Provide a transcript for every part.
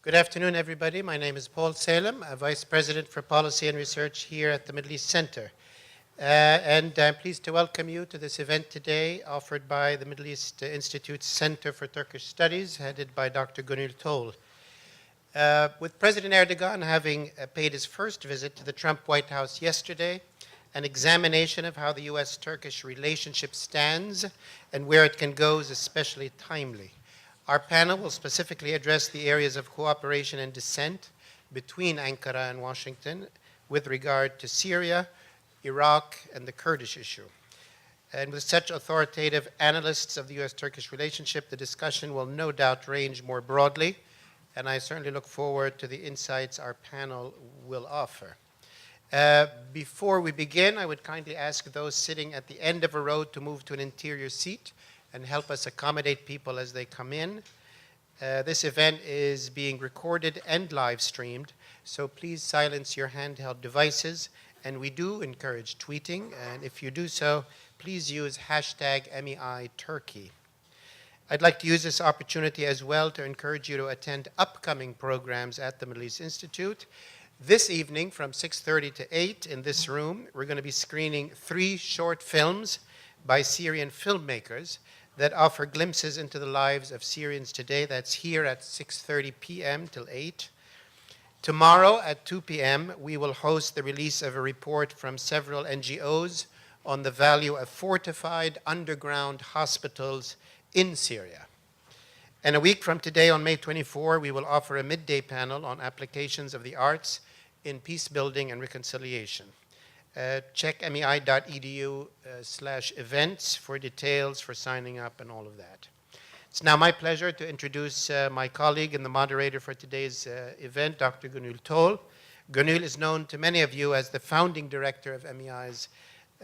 Good afternoon, everybody. My name is Paul Salem, Vice President for Policy and Research here at the Middle East Center. And I'm pleased to welcome you to this event today offered by the Middle East Institute's Center for Turkish Studies, headed by Dr. Gönül Tol. With President Erdogan having paid his first visit to the Trump White House yesterday, an examination of how the U.S. Turkish relationship stands and where it can go is especially timely. Our panel will specifically address the areas of cooperation and dissent between Ankara and Washington with regard to Syria, Iraq, and the Kurdish issue. And with such authoritative analysts of the U.S. Turkish relationship, the discussion will no doubt range more broadly, and I certainly look forward to the insights our panel will offer. Before we begin, I would kindly ask those sitting at the end of a row to move to an interior seat and help us accommodate people as they come in. This event is being recorded and live streamed, so please silence your handheld devices, and we do encourage tweeting, and if you do so, please use hashtag #MEITurkey. I'd like to use this opportunity as well to encourage you to attend upcoming programs at the Middle East Institute. This evening from 6:30 to 8 in this room, we're going to be screening 3 short films by Syrian filmmakers that offer glimpses into the lives of Syrians today. That's here at 6:30 p.m. till 8. Tomorrow at 2 p.m., we will host the release of a report from several NGOs on the value of fortified underground hospitals in Syria. And a week from today, on May 24, we will offer a midday panel on applications of the arts in peace building and reconciliation. Check mei.edu/events for details for signing up and all of that. It's now my pleasure to introduce my colleague and the moderator for today's event, Dr. Gönül Tol. Gönül is known to many of you as the founding director of MEI's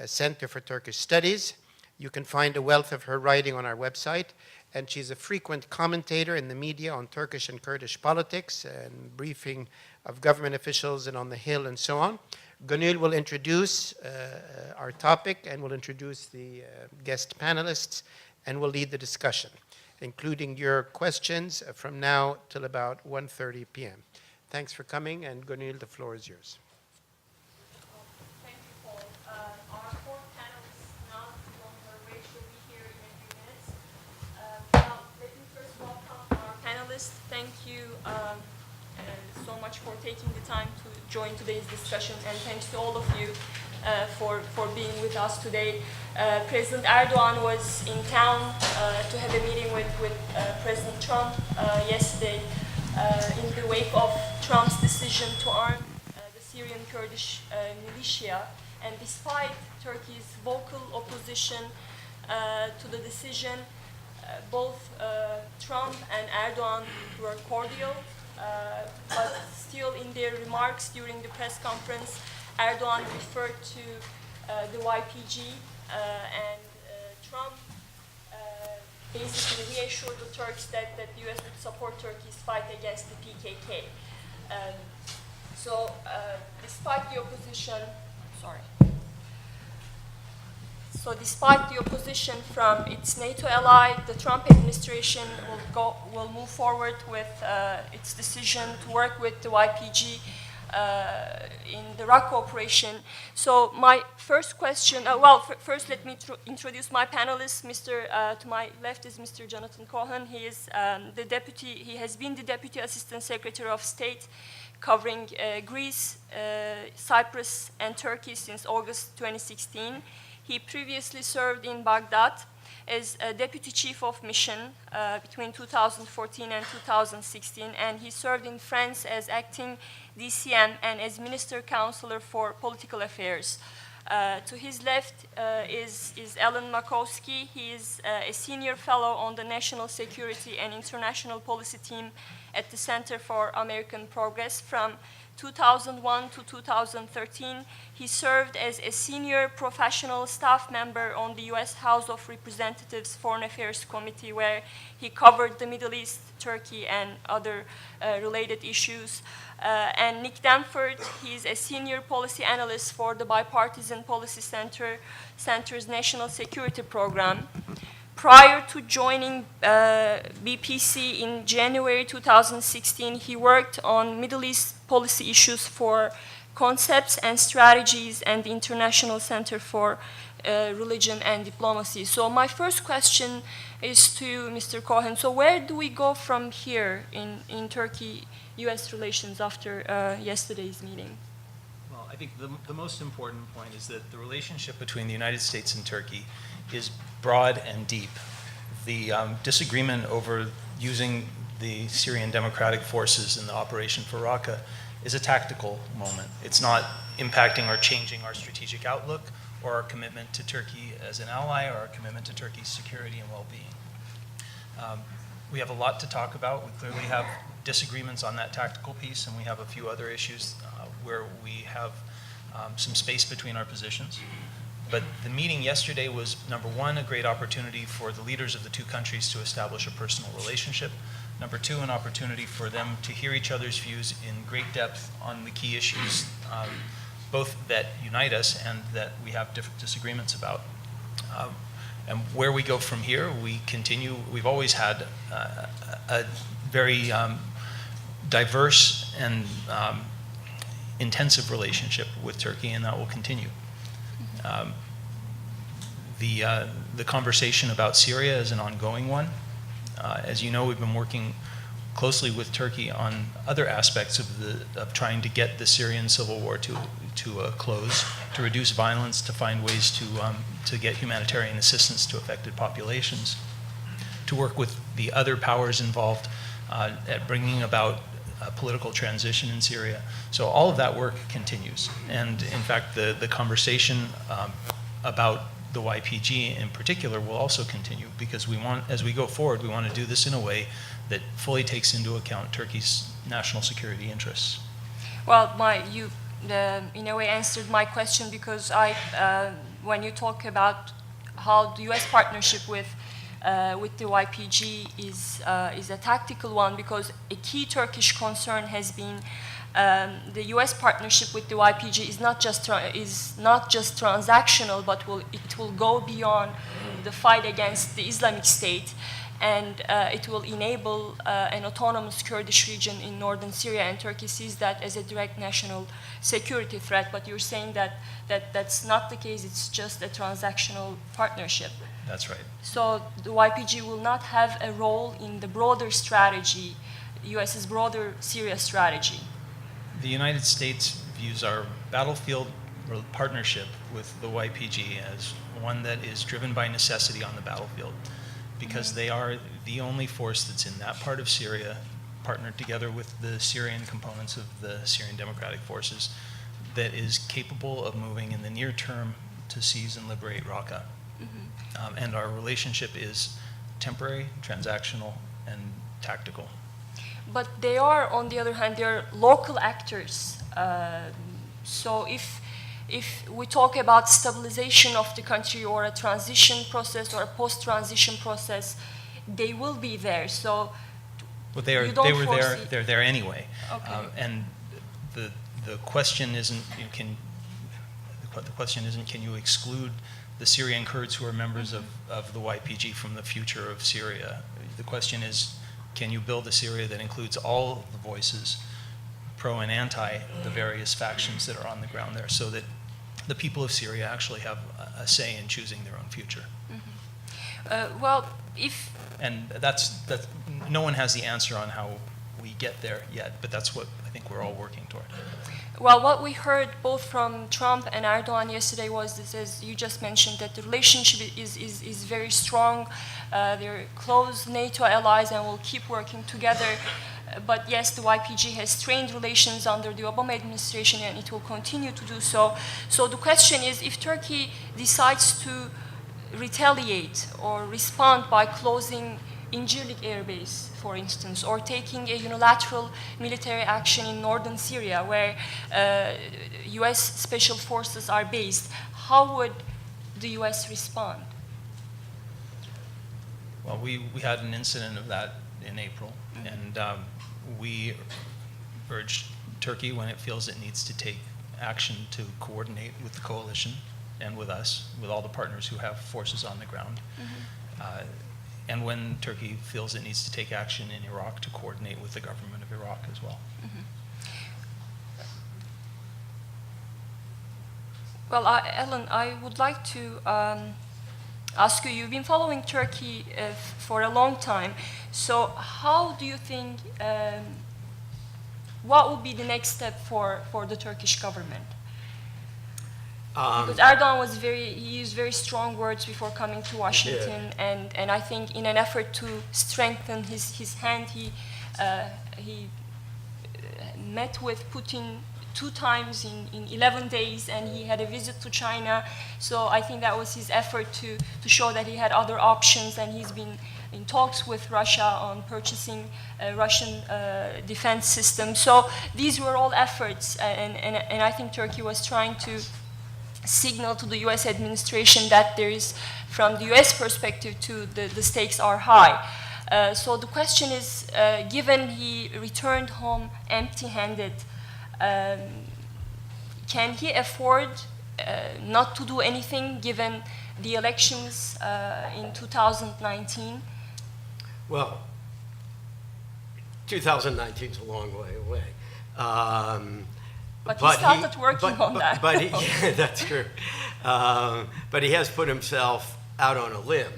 Center for Turkish Studies. You can find a wealth of her writing on our website, and she's a frequent commentator in the media on Turkish and Kurdish politics and briefing of government officials and on the Hill and so on. Gönül will introduce our topic and will introduce the guest panelists and will lead the discussion, including your questions from now till about 1:30 p.m. Thanks for coming, and Gönül, the floor is yours. Thank you, Paul. Our 4 panelists, Naz Durakoglu, will be here in a few minutes. Now, let me first welcome our panelists. Thank you so much for taking the time to join today's discussion, and thanks to all of you for being with us today. President Erdogan was in town to have a meeting with President Trump yesterday in the wake of Trump's decision to arm the Syrian Kurdish militia, and despite Turkey's vocal opposition to the decision, both Trump and Erdogan were cordial. But still, in their remarks during the press conference, Erdogan referred to the YPG, and Trump basically reassured the Turks that the U.S. would support Turkey's fight against the PKK. Despite the opposition, despite the opposition from its NATO ally, the Trump administration will move forward with its decision to work with the YPG in the Raqqa operation. So my first question, first let me introduce my panelists. To my left is Mr. Jonathan Cohen. He is he has been the Deputy Assistant Secretary of State covering Greece, Cyprus, and Turkey since August 2016. He previously served in Baghdad as a Deputy Chief of Mission between 2014 and 2016, and he served in France as acting DCM and as Minister Counselor for Political Affairs. To his left is Alan Makovsky. He is a Senior Fellow on the National Security and International Policy Team at the Center for American Progress. From 2001 to 2013, he served as a senior professional staff member on the U.S. House of Representatives Foreign Affairs Committee, where he covered the Middle East, Turkey, and other related issues. And Nick Danforth, he's a senior policy analyst for the Bipartisan Policy Center's National Security Program. prior to joining BPC in January 2016, he worked on Middle East policy issues for Concepts and Strategies and the International Center for Religion and Diplomacy. So my first question is to Mr. Cohen. So where do we go from here in Turkey-U.S. relations after yesterday's meeting? Well, I think the most important point is that the relationship between the United States and Turkey is broad and deep. The disagreement over using the Syrian Democratic Forces in the operation for Raqqa is a tactical moment. It's not impacting or changing our strategic outlook or our commitment to Turkey as an ally or our commitment to Turkey's security and well-being. We have a lot to talk about. We clearly have disagreements on that tactical piece, and we have a few other issues where we have some space between our positions. But the meeting yesterday was, number one, a great opportunity for the leaders of the two countries to establish a personal relationship. Number two, an opportunity for them to hear each other's views in great depth on the key issues, both that unite us and that we have different disagreements about. And where we go from here, we continue. We've always had a very diverse and intensive relationship with Turkey, and that will continue. The conversation about Syria is an ongoing one. As you know, we've been working closely with Turkey on other aspects of trying to get the Syrian civil war to a close, to reduce violence, to find ways to get humanitarian assistance to affected populations, to work with the other powers involved at bringing about a political transition in Syria. So all of that work continues. And in fact, the conversation about the YPG in particular will also continue, because we want, as we go forward, we want to do this in a way that fully takes into account Turkey's national security interests. Well, you in a way answered my question, because when you talk about how the U.S. partnership with the YPG is a tactical one, because a key Turkish concern has been the U.S. partnership with the YPG is not just transactional, but it will go beyond the fight against the Islamic State, and it will enable an autonomous Kurdish region in northern Syria, and Turkey sees that as a direct national security threat. But you're saying that's not the case, it's just a transactional partnership. That's right. So the YPG will not have a role in the broader strategy, US's broader Syria strategy. The United States views our battlefield partnership with the YPG as one that is driven by necessity on the battlefield, because they are the only force that's in that part of Syria, partnered together with the Syrian components of the Syrian Democratic Forces, that is capable of moving in the near term to seize and liberate Raqqa. And our relationship is temporary, transactional, and tactical. But they are, on the other hand, they're local actors. So if we talk about stabilization of the country, or a transition process, or a post-transition process, they will be there. So well, they're there anyway. Okay. And the question isn't can you exclude the Syrian Kurds who are members of the YPG from the future of Syria? The question is, can you build a Syria that includes all the voices, pro and anti, the various factions that are on the ground there, so that the people of Syria actually have a say in choosing their own future? And that's no one has the answer on how we get there yet, but that's what I think we're all working toward. Well, what we heard both from Trump and Erdogan yesterday was this, as you just mentioned, that the relationship is very strong. They're close NATO allies and will keep working together. But yes, the YPG has strained relations under the Obama administration, and it will continue to do so. So the question is, if Turkey decides to retaliate or respond by closing Incirlik Air Base, for instance, or taking a unilateral military action in northern Syria, where U.S. special forces are based, how would the U.S. respond? Well, we had an incident of that in April, and we urged Turkey, when it feels it needs to take action, to coordinate with the coalition and with us, with all the partners who have forces on the ground. and when Turkey feels it needs to take action in Iraq, to coordinate with the government of Iraq as well. Well, Alan, I would like to ask you, you've been following Turkey for a long time, so how do you think, what would be the next step for the Turkish government? Because Erdogan was he used very strong words before coming to Washington, and I think in an effort to strengthen his hand, he met with Putin 2 times in 11 days, and he had a visit to China. So I think that was his effort to show that he had other options, and he's been in talks with Russia on purchasing Russian defense systems. So these were all efforts, and I think Turkey was trying to signal to the U.S. administration that there is, from the U.S. perspective too, the stakes are high. So the question is, given he returned home empty-handed, can he afford not to do anything given the elections in 2019? Well, 2019 is a long way away. But he started working on that. Yeah, that's true. But he has put himself out on a limb.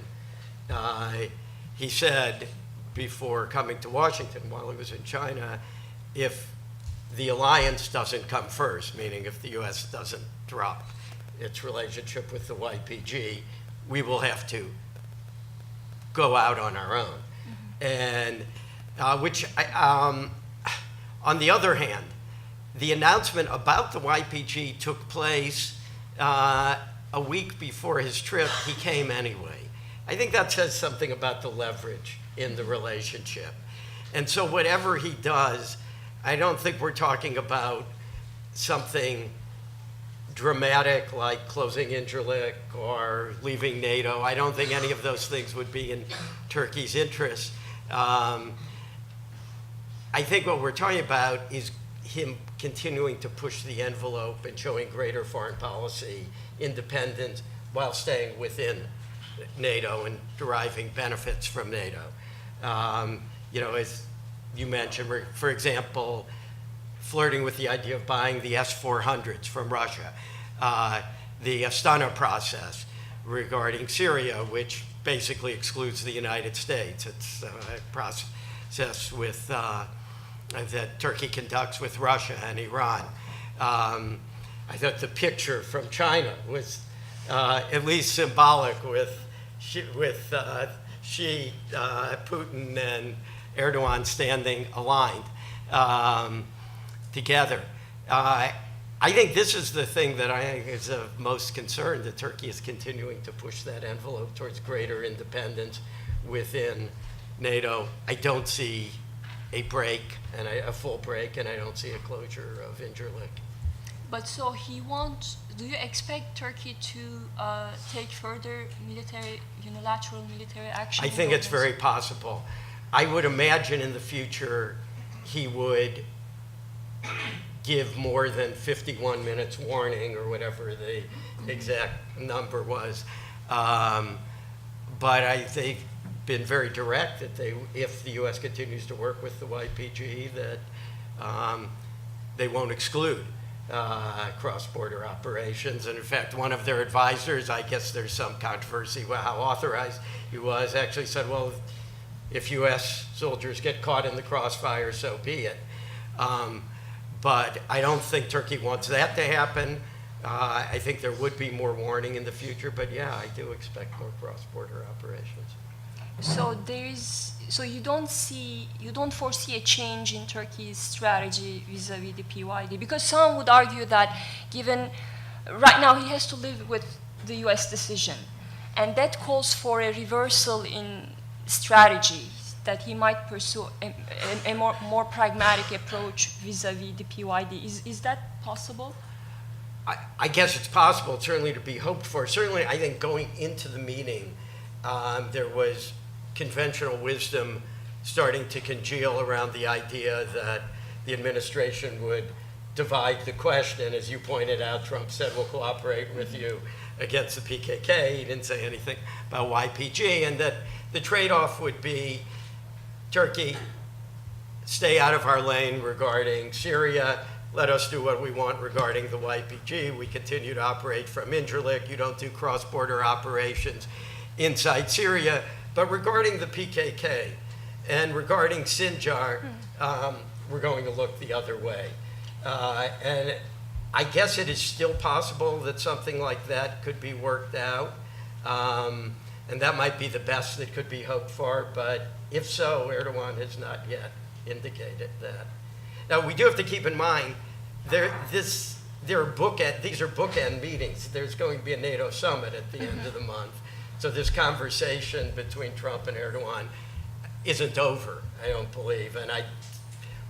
He said before coming to Washington while he was in China, if the alliance doesn't come first, meaning if the U.S. doesn't drop its relationship with the YPG, we will have to go out on our own. And on the other hand, the announcement about the YPG took place a week before his trip. He came anyway. I think that says something about the leverage in the relationship. And so whatever he does, I don't think we're talking about something dramatic like closing Incirlik or leaving NATO. I don't think any of those things would be in Turkey's interest. I think what we're talking about is him continuing to push the envelope and showing greater foreign policy independence while staying within NATO and deriving benefits from NATO. You know, as you mentioned, for example, flirting with the idea of buying the S-400s from Russia, the Astana process regarding Syria, which basically excludes the United States. It's a process with that Turkey conducts with Russia and Iran. I thought the picture from China was at least symbolic with Xi, Putin, and Erdogan standing aligned together. I think this is the thing that I think is of most concern, that Turkey is continuing to push that envelope towards greater independence within NATO. I don't see a break, and a full break, and I don't see a closure of Incirlik. But so he wants, do you expect Turkey to take further unilateral military action? I think it's very possible. I would imagine in the future he would give more than 51 minutes warning or whatever the exact number was. But they've been very direct that if the U.S. continues to work with the YPG, that they won't exclude cross-border operations. And in fact, one of their advisors, I guess there's some controversy about how authorized he was, actually said, well, if U.S. soldiers get caught in the crossfire, so be it. But I don't think Turkey wants that to happen. I think there would be more warning in the future, but yeah, I do expect more cross-border operations. So you don't foresee a change in Turkey's strategy vis-a-vis the PYD, because some would argue that given right now he has to live with the U.S. decision, and that calls for a reversal in strategy, that he might pursue a more pragmatic approach vis-a-vis the PYD. Is that possible? I guess it's possible, certainly to be hoped for. Certainly, I think going into the meeting, there was conventional wisdom starting to congeal around the idea that the administration would divide the question. As you pointed out, Trump said, we'll cooperate with you against the PKK. He didn't say anything about YPG, and that the trade-off would be Turkey, stay out of our lane regarding Syria, let us do what we want regarding the YPG. We continue to operate from Incirlik. You don't do cross-border operations inside Syria. But regarding the PKK and regarding Sinjar, we're going to look the other way. And I guess it is still possible that something like that could be worked out. And that might be the best that could be hoped for. But if so, Erdogan has not yet indicated that. Now, we do have to keep in mind, these are bookend meetings. There's going to be a NATO summit at the end of the month. So this conversation between Trump and Erdogan isn't over, I don't believe. And I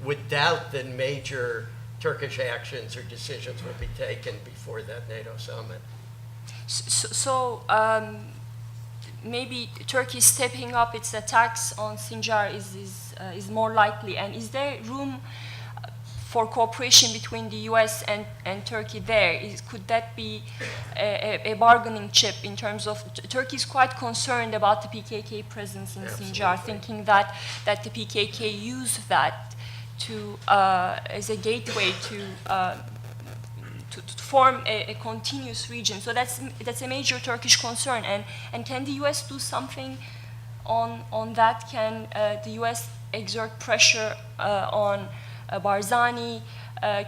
would doubt that major Turkish actions or decisions will be taken before that NATO summit. So maybe Turkey stepping up its attacks on Sinjar is more likely. And is there room for cooperation between the U.S. and Turkey there? Could that be a bargaining chip in terms of Turkey is quite concerned about the PKK presence in Sinjar, thinking that the PKK use that to as a gateway to form a continuous region. So that's a major Turkish concern. And can the U.S. do something on that? Can the U.S. exert pressure on Barzani,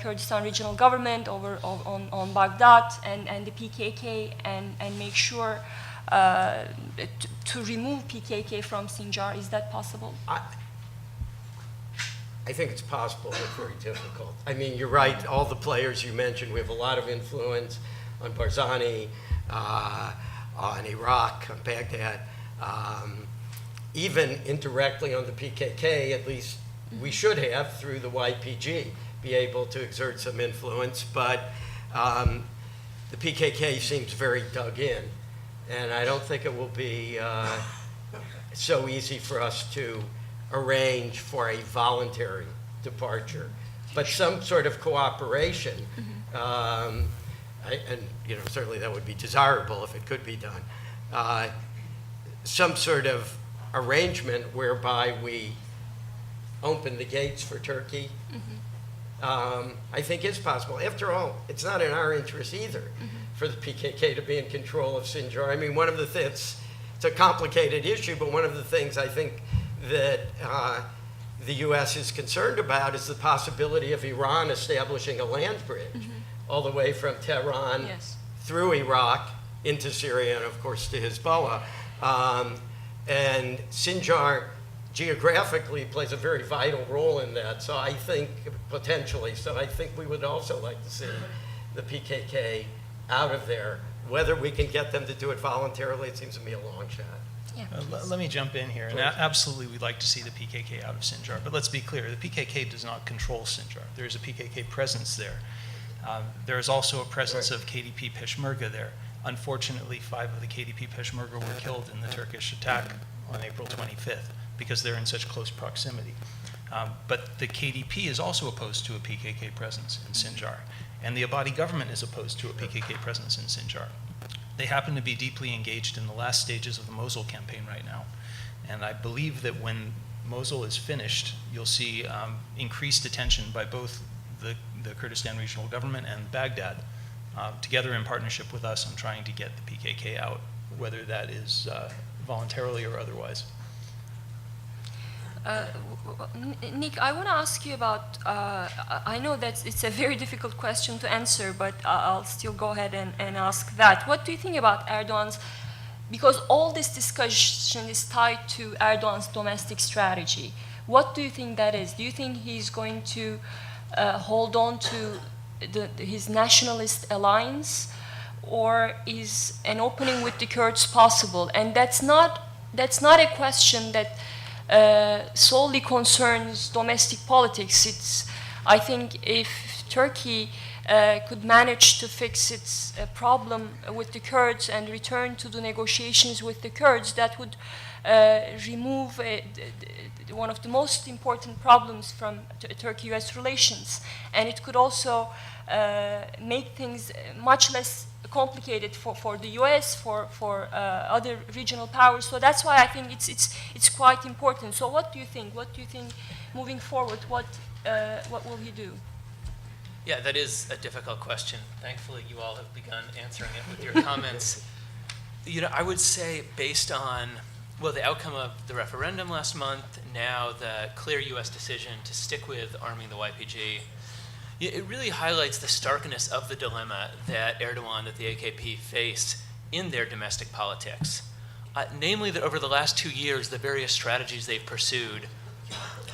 Kurdistan regional government on Baghdad and the PKK and make sure to remove PKK from Sinjar? Is that possible? I think it's possible, but very difficult. I mean, you're right, all the players you mentioned, we have a lot of influence on Barzani, on Iraq, on Baghdad, even indirectly on the PKK, at least we should have, through the YPG, be able to exert some influence, but the PKK seems very dug in, and I don't think it will be so easy for us to arrange for a voluntary departure, but some sort of cooperation, and certainly that would be desirable if it could be done. Some sort of arrangement whereby we open the gates for Turkey, I think is possible. After all, it's not in our interest either for the PKK to be in control of Sinjar. I mean, one of the things, it's a complicated issue, but one of the things I think that the U.S. is concerned about is the possibility of Iran establishing a land bridge all the way from Tehran through Iraq into Syria and, of course, to Hezbollah. And Sinjar geographically plays a very vital role in that. So I think, potentially, we would also like to see the PKK out of there. Whether we can get them to do it voluntarily, it seems to me a long shot. Yeah. Let me jump in here. And absolutely, we'd like to see the PKK out of Sinjar. But let's be clear, the PKK does not control Sinjar. There is a PKK presence there. There is also a presence of KDP Peshmerga there. Unfortunately, 5 of the KDP Peshmerga were killed in the Turkish attack on April 25th because they're in such close proximity. But the KDP is also opposed to a PKK presence in Sinjar. And the Abadi government is opposed to a PKK presence in Sinjar. They happen to be deeply engaged in the last stages of the Mosul campaign right now. And I believe that when Mosul is finished, you'll see increased attention by both the Kurdistan regional government and Baghdad, together in partnership with us on trying to get the PKK out, whether that is voluntarily or otherwise. Nick, I want to ask you about, I know that it's a very difficult question to answer, but I'll still go ahead and ask that. What do you think about Erdogan's, because all this discussion is tied to Erdogan's domestic strategy. What do you think that is? Do you think he's going to hold on to his nationalist alliance, or is an opening with the Kurds possible? And that's not a question that solely concerns domestic politics. I think if Turkey could manage to fix its problem with the Kurds and return to the negotiations with the Kurds, that would remove one of the most important problems from Turkey-US relations. And it could also make things much less complicated for the U.S., for other regional powers. So that's why I think it's quite important. So what do you think? What do you think moving forward? What will he do? Yeah, that is a difficult question. Thankfully, you all have begun answering it with your comments. You know, I would say based on, well, the outcome of the referendum last month, now the clear U.S. decision to stick with arming the YPG, it really highlights the starkness of the dilemma that Erdogan, that the AKP face in their domestic politics. Namely that over the last 2 years, the various strategies they've pursued,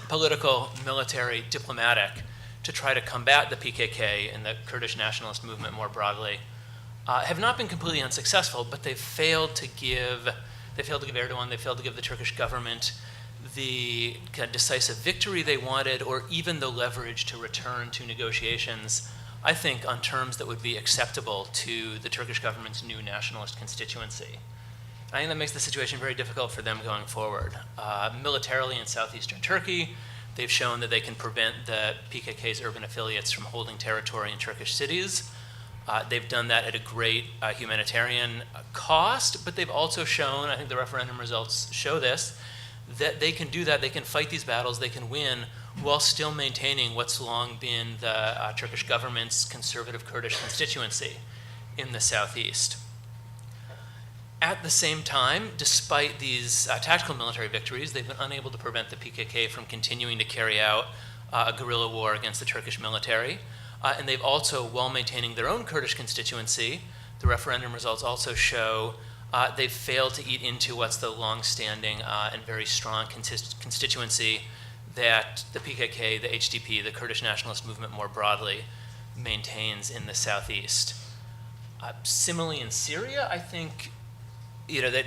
political, military, diplomatic, to try to combat the PKK and the Kurdish nationalist movement more broadly, have not been completely unsuccessful, but they've failed to give Erdogan, they failed to give the Turkish government the kind of decisive victory they wanted, or even the leverage to return to negotiations, I think, on terms that would be acceptable to the Turkish government's new nationalist constituency. I think that makes the situation very difficult for them going forward. Militarily in southeastern Turkey, they've shown that they can prevent the PKK's urban affiliates from holding territory in Turkish cities. They've done that at a great humanitarian cost, but they've also shown, I think the referendum results show this, that they can do that, they can fight these battles, they can win, while still maintaining what's long been the Turkish government's conservative Kurdish constituency in the southeast. At the same time, despite these tactical military victories, they've been unable to prevent the PKK from continuing to carry out a guerrilla war against the Turkish military. And they've also, while maintaining their own Kurdish constituency, the referendum results also show they've failed to eat into what's the long-standing and very strong constituency that the PKK, the HDP, the Kurdish nationalist movement more broadly, maintains in the southeast. Similarly in Syria, I think that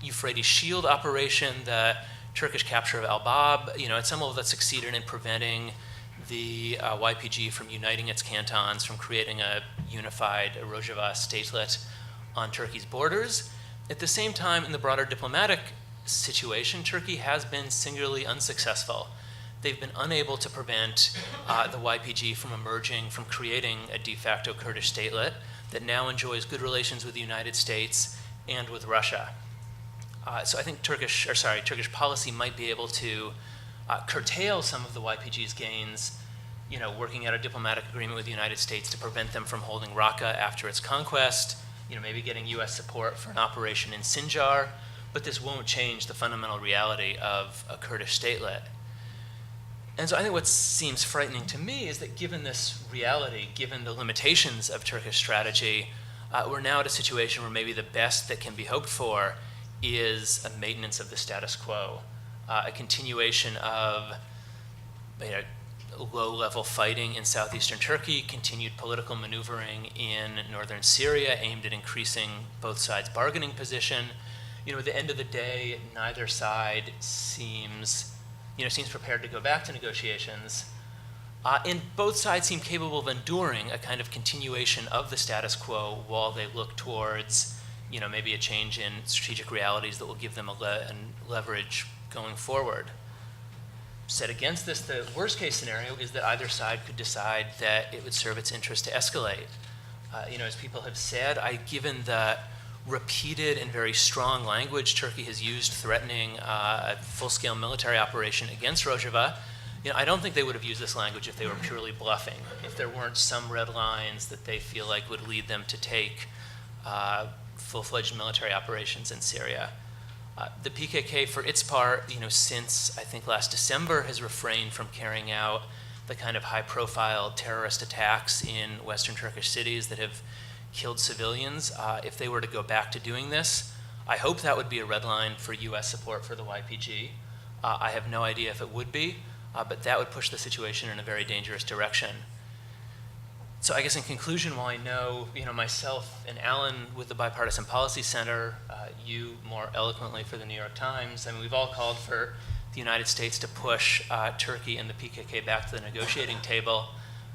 Euphrates Shield operation, the Turkish capture of al-Bab, at some level that succeeded in preventing the YPG from uniting its cantons, from creating a unified Rojava statelet on Turkey's borders. At the same time, in the broader diplomatic situation, Turkey has been singularly unsuccessful. They've been unable to prevent the YPG from emerging, from creating a de facto Kurdish statelet that now enjoys good relations with the United States and with Russia. So I think Turkish policy might be able to curtail some of the YPG's gains, working out a diplomatic agreement with the United States to prevent them from holding Raqqa after its conquest, maybe getting US support for an operation in Sinjar, but this won't change the fundamental reality of a Kurdish statelet. And so I think what seems frightening to me is that given this reality, given the limitations of Turkish strategy, we're now at a situation where maybe the best that can be hoped for is a maintenance of the status quo, a continuation of low-level fighting in southeastern Turkey, continued political maneuvering in northern Syria aimed at increasing both sides' bargaining position. At the end of the day, neither side seems prepared to go back to negotiations. And both sides seem capable of enduring a kind of continuation of the status quo while they look towards, maybe a change in strategic realities that will give them a leverage going forward. Set against this, the worst case scenario is that either side could decide that it would serve its interest to escalate. As people have said, given the repeated and very strong language Turkey has used threatening a full-scale military operation against Rojava, I don't think they would have used this language if they were purely bluffing, if there weren't some red lines that they feel like would lead them to take full-fledged military operations in Syria. The PKK, for its part, since I think last December, has refrained from carrying out the kind of high-profile terrorist attacks in Western Turkish cities that have killed civilians. If they were to go back to doing this, I hope that would be a red line for U.S. support for the YPG. I have no idea if it would be, but that would push the situation in a very dangerous direction. So I guess in conclusion, while I know, myself and Alan with the Bipartisan Policy Center, you more eloquently for the New York Times, we've all called for the United States to push Turkey and the PKK back to the negotiating table.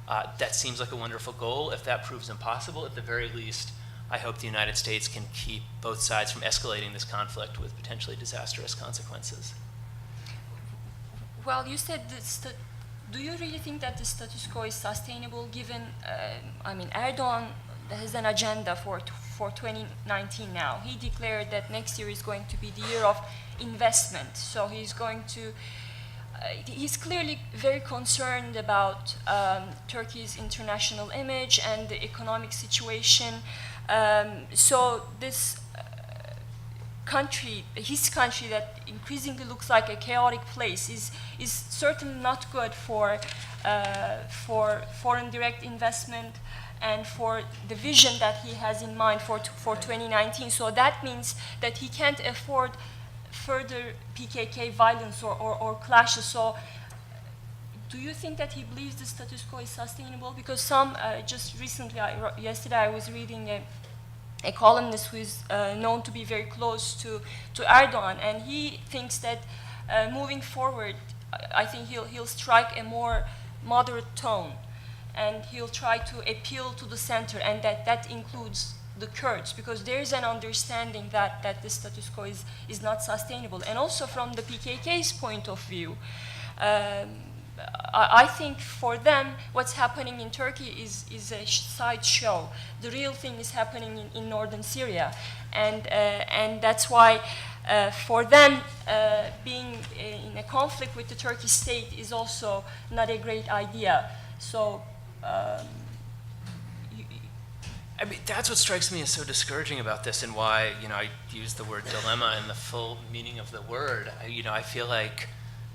That seems like a wonderful goal. If that proves impossible, at the very least, I hope the United States can keep both sides from escalating this conflict with potentially disastrous consequences. Well, you said do you really think that the status quo is sustainable given, Erdogan has an agenda for 2019 now. He declared that next year is going to be the year of investment. So he's going to, he's clearly very concerned about Turkey's international image and the economic situation. So this country, his country that increasingly looks like a chaotic place is certainly not good for foreign direct investment and for the vision that he has in mind for 2019. So that means that he can't afford further PKK violence or clashes. So do you think that he believes the status quo is sustainable? Because some, just recently, yesterday I was reading a columnist who is known to be very close to Erdogan, and he thinks that moving forward, I think he'll strike a more moderate tone, and he'll try to appeal to the center, and that includes the Kurds, because there is an understanding that the status quo is not sustainable. And also from the PKK's point of view, I think for them, what's happening in Turkey is a sideshow. The real thing is happening in northern Syria, and that's why for them being in a conflict with the Turkish state is also not a great idea. So. I mean, that's what strikes me as so discouraging about this, and why, I use the word dilemma in the full meaning of the word. I feel like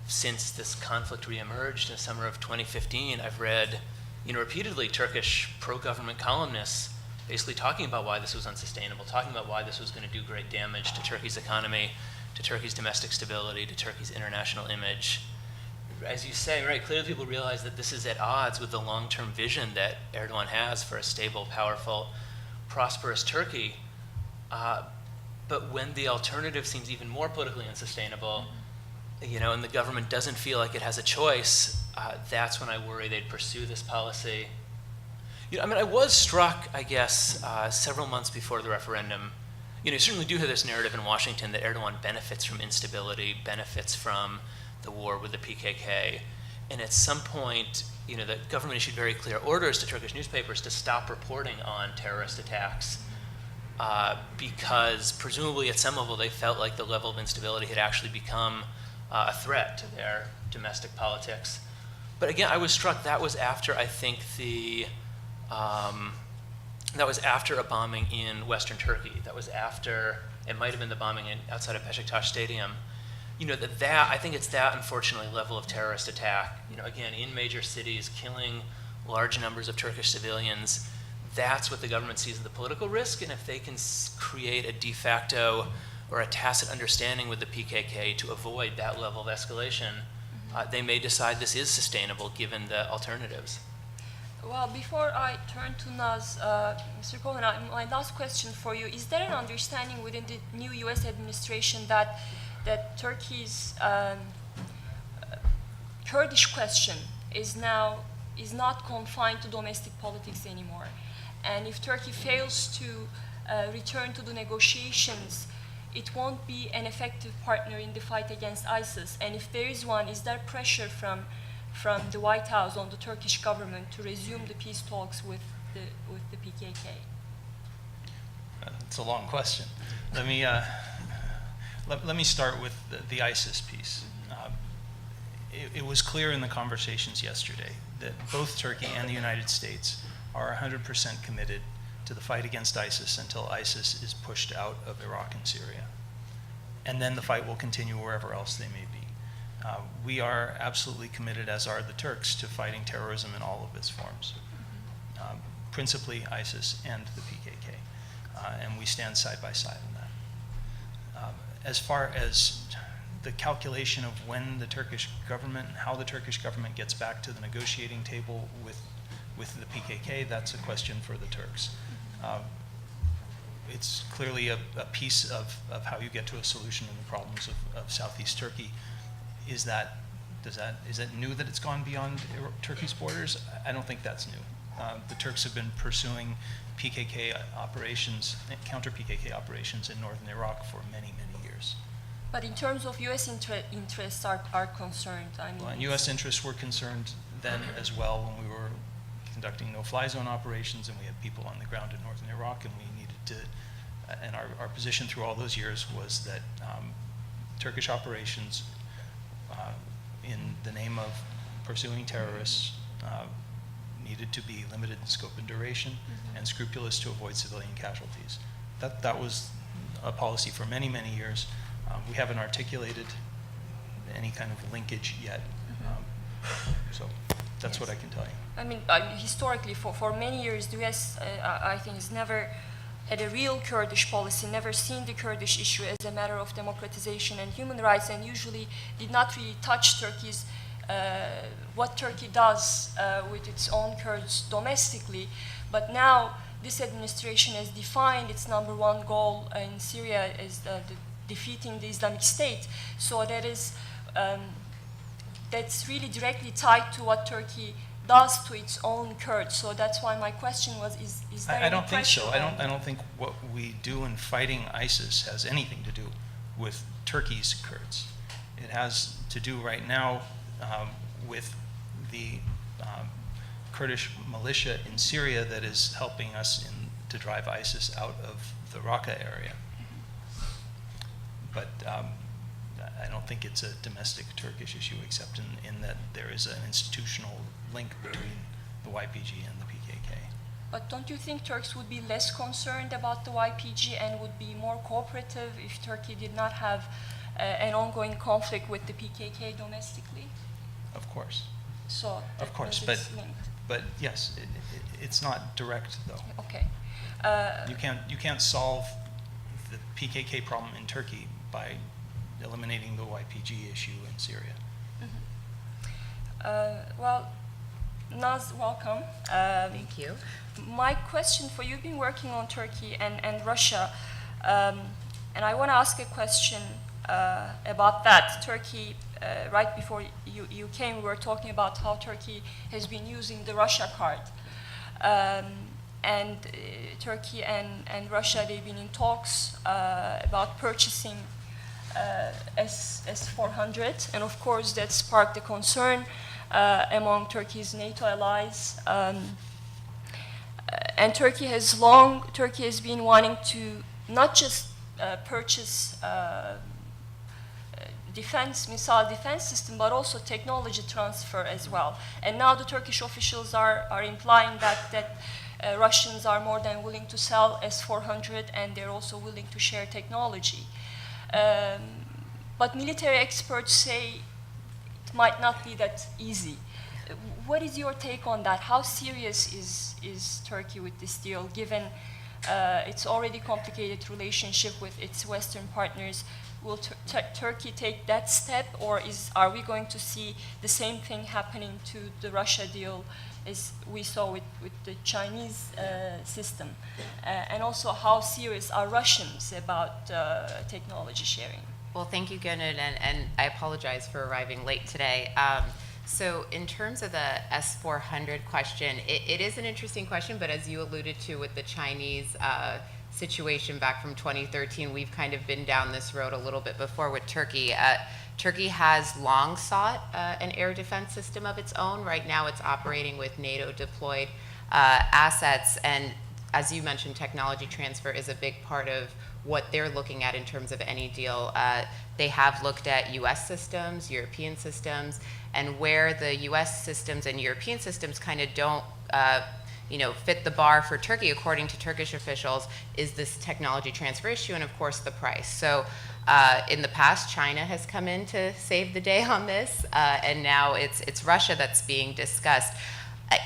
since this conflict reemerged in the summer of 2015, I've read, repeatedly Turkish pro-government columnists basically talking about why this was unsustainable, talking about why this was going to do great damage to Turkey's economy, to Turkey's domestic stability, to Turkey's international image. As you say, right, clearly people realize that this is at odds with the long-term vision that Erdogan has for a stable, powerful, prosperous Turkey. But when the alternative seems even more politically unsustainable, and the government doesn't feel like it has a choice, that's when I worry they'd pursue this policy. I was struck, I guess, several months before the referendum. You certainly do hear this narrative in Washington that Erdogan benefits from instability, benefits from the war with the PKK. And at some point, the government issued very clear orders to Turkish newspapers to stop reporting on terrorist attacks because presumably at some level they felt like the level of instability had actually become a threat to their domestic politics. But again, I was struck that was after, I think, that was after a bombing in Western Turkey. That was after, it might have been the bombing outside of Beşiktaş Stadium. I think it's that, unfortunately, level of terrorist attack, again, in major cities, killing large numbers of Turkish civilians. That's what the government sees as the political risk, and if they can create a de facto or a tacit understanding with the PKK to avoid that level of escalation, they may decide this is sustainable given the alternatives. Well, before I turn to Naz, Mr. Cohen, my last question for you, is there an understanding within the new U.S. administration that Turkey's Kurdish question is not confined to domestic politics anymore? And if Turkey fails to return to the negotiations, it won't be an effective partner in the fight against ISIS. And if there is one, is there pressure from the White House on the Turkish government to resume the peace talks with the PKK? It's a long question. Let me start with the ISIS piece. It was clear in the conversations yesterday that both Turkey and the United States are 100% committed to the fight against ISIS until ISIS is pushed out of Iraq and Syria. And then the fight will continue wherever else they may be. We are absolutely committed, as are the Turks, to fighting terrorism in all of its forms, principally ISIS and the PKK. And we stand side by side in that. As far as the calculation of when the Turkish government, how the Turkish government gets back to the negotiating table with the PKK, that's a question for the Turks. It's clearly a piece of how you get to a solution to the problems of Southeast Turkey. Is it new that it's gone beyond Turkey's borders? I don't think that's new. the Turks have been pursuing PKK operations, counter-PKK operations in northern Iraq for many, many years. But in terms of U.S. interests are concerned, I mean... Well, and U.S. interests were concerned then as well when we were conducting no-fly zone operations, and we had people on the ground in northern Iraq, and we needed to, and our position through all those years was that Turkish operations in the name of pursuing terrorists needed to be limited in scope and duration and scrupulous to avoid civilian casualties. That was a policy for many, many years. We haven't articulated any kind of linkage yet. So that's what I can tell you. I mean, historically, for many years, the U.S., I think, has never had a real Kurdish policy, never seen the Kurdish issue as a matter of democratization and human rights, and usually did not really touch Turkey's, what Turkey does with its own Kurds domestically. But now, this administration has defined its #1 goal in Syria as defeating the Islamic State. So that is, that's really directly tied to what Turkey does to its own Kurds. So that's why my question was, is there I any don't think so. pressure I don't think what we do in fighting ISIS has anything to do with Turkey's Kurds. It has to do right now with the Kurdish militia in Syria that is helping us to drive ISIS out of the Raqqa area. But I don't think it's a domestic Turkish issue, except in that there is an institutional link between the YPG and the PKK. But don't you think Turks would be less concerned about the YPG and would be more cooperative if Turkey did not have an ongoing conflict with the PKK domestically? Of course. So Of course, it's linked. but yes, it's not direct though. Okay. You can't solve the PKK problem in Turkey by eliminating the YPG issue in Syria. Well, Naz, welcome. Thank you. My question for you, you've been working on Turkey and Russia, and I want to ask a question about that. Turkey, right before you came, we were talking about how Turkey has been using the Russia card. And Turkey and Russia, they've been in talks about purchasing S-400, and of course that sparked a concern among Turkey's NATO allies. And Turkey has been wanting to not just purchase missile defense system, but also technology transfer as well. And now the Turkish officials are implying that Russians are more than willing to sell S-400, and they're also willing to share technology. But military experts say it might not be that easy. What is your take on that? How serious is Turkey with this deal, given its already complicated relationship with its Western partners? Will Turkey take that step, or are we going to see the same thing happening to the Russia deal as we saw with the Chinese system? And also, how serious are Russians about technology sharing? Well, thank you, Gönül, and I apologize for arriving late today. So in terms of the S-400 question, it is an interesting question, but as you alluded to with the Chinese situation back from 2013, we've kind of been down this road a little bit before with Turkey. Turkey has long sought an air defense system of its own. Right now it's operating with NATO deployed assets, and as you mentioned, technology transfer is a big part of what they're looking at in terms of any deal. They have looked at US systems, European systems, and where the US systems and European systems kind of don't fit the bar for Turkey, according to Turkish officials, is this technology transfer issue and of course the price. So in the past, China has come in to save the day on this, and now it's Russia that's being discussed.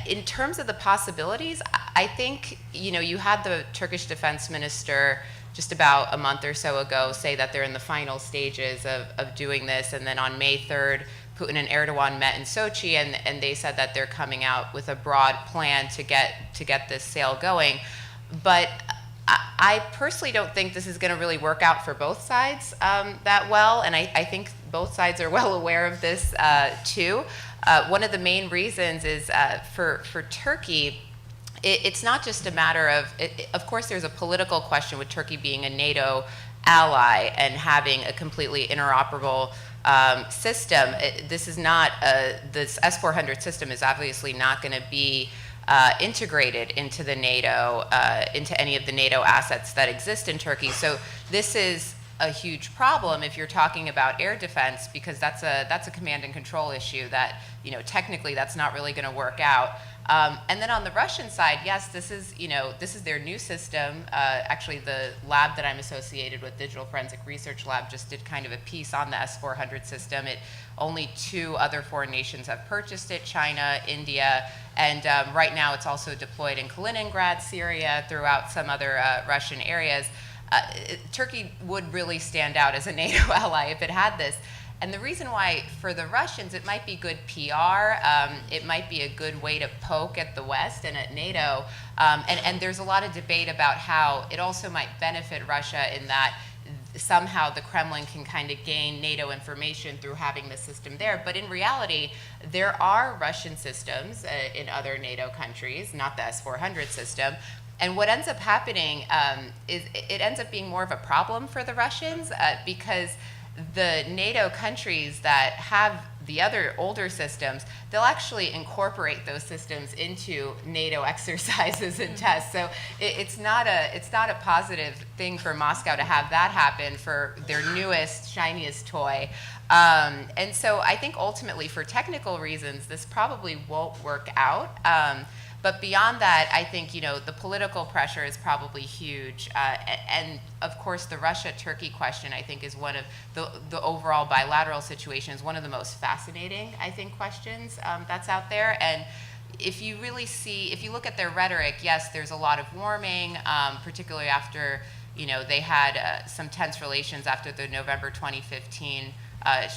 In terms of the possibilities, I think, you had the Turkish defense minister just about a month or so ago say that they're in the final stages of doing this, and then on May 3rd, Putin and Erdogan met in Sochi, and they said that they're coming out with a broad plan to get this sale going. But I personally don't think this is going to really work out for both sides that well, and I think both sides are well aware of this too. One of the main reasons is for Turkey, it's not just a matter of course, there's a political question with Turkey being a NATO ally and having a completely interoperable system. This is not, this S-400 system is obviously not going to be integrated into the NATO, into any of the NATO assets that exist in Turkey. So this is a huge problem if you're talking about air defense, because that's a command and control issue that, you know, technically that's not really going to work out. And then on the Russian side, yes, this is their new system. Actually, the lab that I'm associated with, Digital Forensic Research Lab, just did kind of a piece on the S-400 system. Only 2 other foreign nations have purchased it, China, India, and right now it's also deployed in Kaliningrad, Syria, throughout some other Russian areas. Turkey would really stand out as a NATO ally if it had this. And the reason why, for the Russians, it might be good PR, it might be a good way to poke at the West and at NATO, and there's a lot of debate about how it also might benefit Russia in that somehow the Kremlin can kind of gain NATO information through having the system there. But in reality, there are Russian systems in other NATO countries, not the S-400 system. And what ends up happening is it ends up being more of a problem for the Russians because the NATO countries that have the other older systems, they'll actually incorporate those systems into NATO exercises and tests. So it's not a positive thing for Moscow to have that happen for their newest, shiniest toy. And so I think ultimately, for technical reasons, this probably won't work out. But beyond that, I think, you know, the political pressure is probably huge. And of course, the Russia-Turkey question, I think, is one of the overall bilateral situations, one of the most fascinating, I think, questions that's out there. And if you really see, if you look at their rhetoric, yes, there's a lot of warming, particularly after, you know, they had some tense relations after the November 2015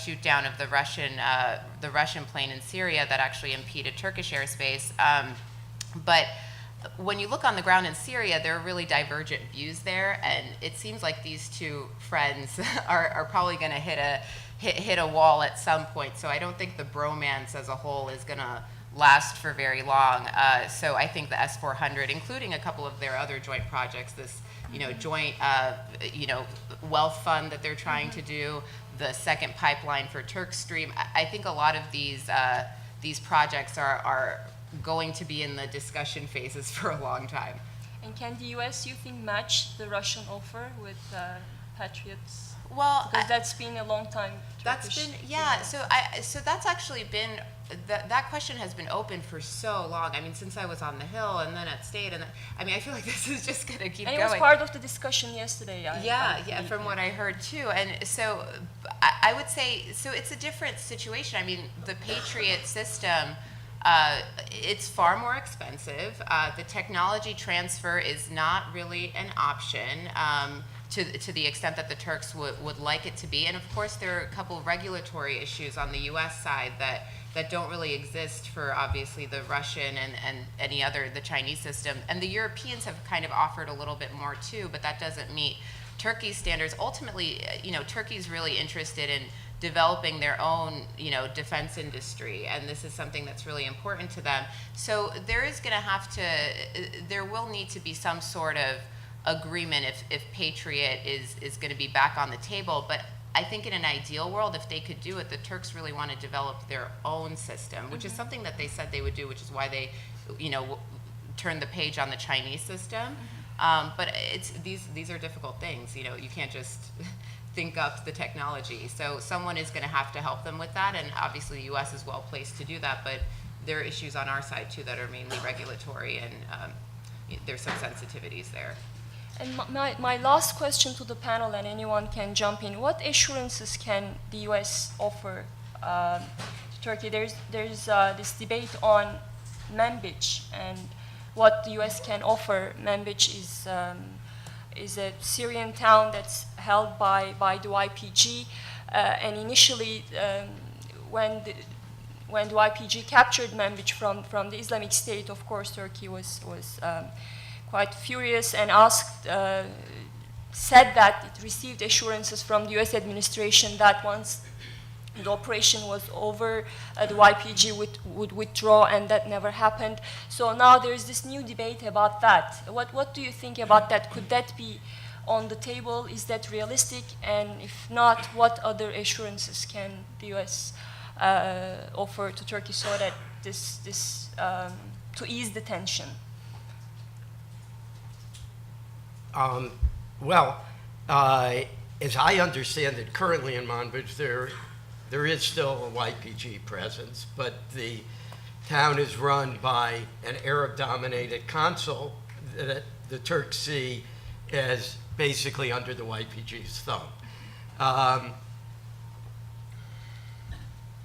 shoot down of the Russian plane in Syria that actually impeded Turkish airspace. But when you look on the ground in Syria, there are really divergent views there, and it seems like these two friends are probably going to hit a wall at some point. So I don't think the bromance as a whole is going to last for very long. So I think the S-400, including a couple of their other joint projects, this joint wealth fund that they're trying to do, the second pipeline for Turk Stream. I think a lot of these projects are going to be in the discussion phases for a long time. And can the U.S., you think, match the Russian offer with Patriots? Well, because that's been a long time. That's been, yeah. So that's actually been that question has been open for so long. I mean, since I was on the Hill and then at State, and I mean, I feel like this is just going to keep going. And it was part of the discussion yesterday. Yeah, from what I heard too. And so I would say, so it's a different situation. I mean, the Patriot system. It's far more expensive. The technology transfer is not really an option to the extent that the Turks would like it to be. And of course, there are a couple of regulatory issues on the U.S. side that don't really exist for obviously the Russian and any other, the Chinese system. And the Europeans have kind of offered a little bit more too, but that doesn't meet Turkey's standards. Ultimately, Turkey's really interested in developing their own, defense industry, and this is something that's really important to them. So there will need to be some sort of agreement if Patriot is going to be back on the table. But I think in an ideal world, if they could do it, the Turks really want to develop their own system, which is something that they said they would do, which is why they, turned the page on the Chinese system. But these are difficult things. You can't just think up the technology. So someone is going to have to help them with that, and obviously the U.S. is well placed to do that, but there are issues on our side too that are mainly regulatory, and there's some sensitivities there. And my last question to the panel, and anyone can jump in, what assurances can the U.S. offer to Turkey? There's this debate on Manbij and what the U.S. can offer. Manbij is a Syrian town that's held by the YPG, and initially when the YPG captured Manbij from the Islamic State, of course Turkey was quite furious and said that it received assurances from the U.S. administration that once the operation was over, the YPG would withdraw, and that never happened. So now there is this new debate about that. What do you think about that? Could that be on the table? Is that realistic? And if not, what other assurances can the U.S. Offer to Turkey so that to ease the tension? Well, as I understand it, currently in Manbij, there is still a YPG presence, but the town is run by an Arab-dominated consul that the Turks see as basically under the YPG's thumb.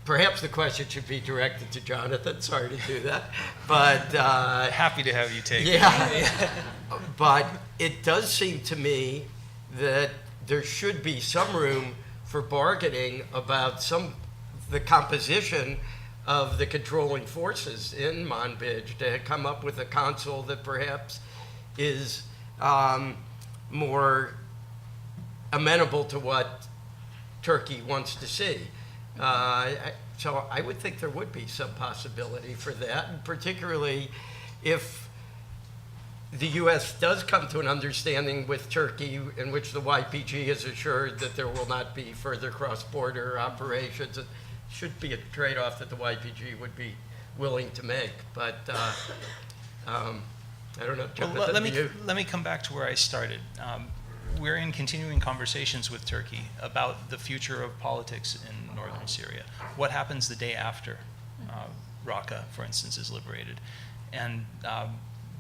Perhaps the question should be directed to Jonathan. Sorry to do that, but Happy to have you take it. yeah. But it does seem to me that there should be some room for bargaining about the composition of the controlling forces in Manbij to come up with a consul that perhaps is more amenable to what Turkey wants to see. So I would think there would be some possibility for that, and particularly if the U.S. does come to an understanding with Turkey in which the YPG is assured that there will not be further cross-border operations. It should be a trade-off that the YPG would be willing to make, but I don't know. Well, let me come back to where I started. We're in continuing conversations with Turkey about the future of politics in northern Syria. What happens the day after Raqqa, for instance, is liberated? And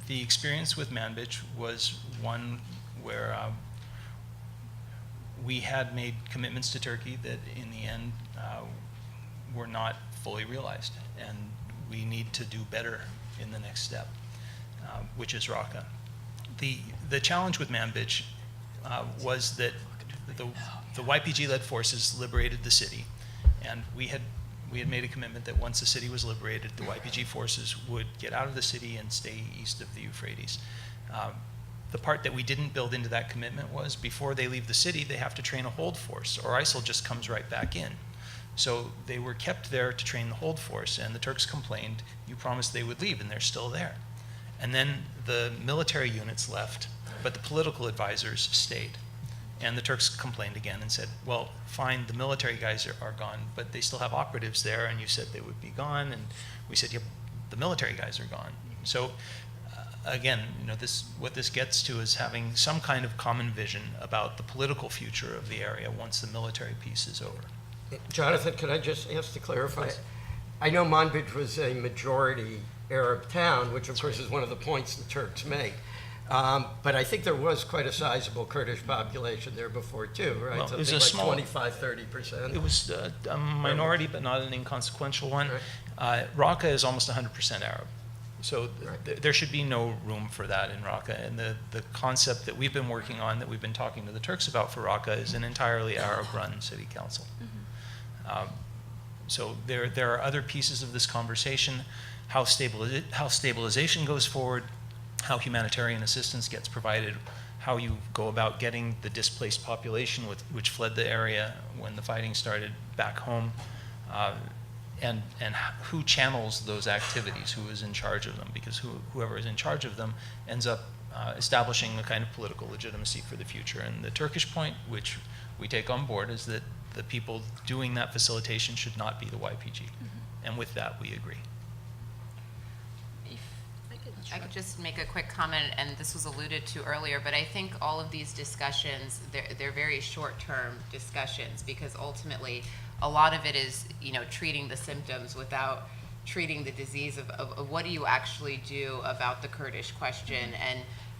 the experience with Manbij was one where we had made commitments to Turkey that in the end were not fully realized. And we need to do better in the next step, which is Raqqa. The challenge with Manbij was that the YPG-led forces liberated the city, and we had made a commitment that once the city was liberated, the YPG forces would get out of the city and stay east of the Euphrates. The part that we didn't build into that commitment was before they leave the city, they have to train a hold force, or ISIL just comes right back in. So they were kept there to train the hold force, and the Turks complained, you promised they would leave, and they're still there. And then the military units left, but the political advisors stayed. And the Turks complained again and said, well, fine, the military guys are gone, but they still have operatives there, and you said they would be gone. And we said, yeah, the military guys are gone. So again, what this gets to is having some kind of common vision about the political future of the area once the military piece is over. Jonathan, could I just ask to clarify? I know Manbij was a majority Arab town, which of course is one of the points the Turks make. But I think there was quite a sizable Kurdish population there before too, right? Well, Something it was a like small, 25–30%. It was a minority, but not an inconsequential one. Right. Raqqa is almost 100% Arab. So there should be no room for that in Raqqa. And the concept that we've been working on, that we've been talking to the Turks about for Raqqa, is an entirely Arab-run city council. Mm-hmm. So there are other pieces of this conversation, how stabilization goes forward, how humanitarian assistance gets provided, how you go about getting the displaced population which fled the area when the fighting started back home, and who channels those activities, who is in charge of them, because whoever is in charge of them ends up establishing a kind of political legitimacy for the future. And the Turkish point, which we take on board, is that the people doing that facilitation should not be the YPG. Mm-hmm. And with that, we agree. I could just make a quick comment, and this was alluded to earlier, but I think all of these discussions, they're very short-term discussions, because ultimately a lot of it is, treating the symptoms without treating the disease of what do you actually do about the Kurdish question.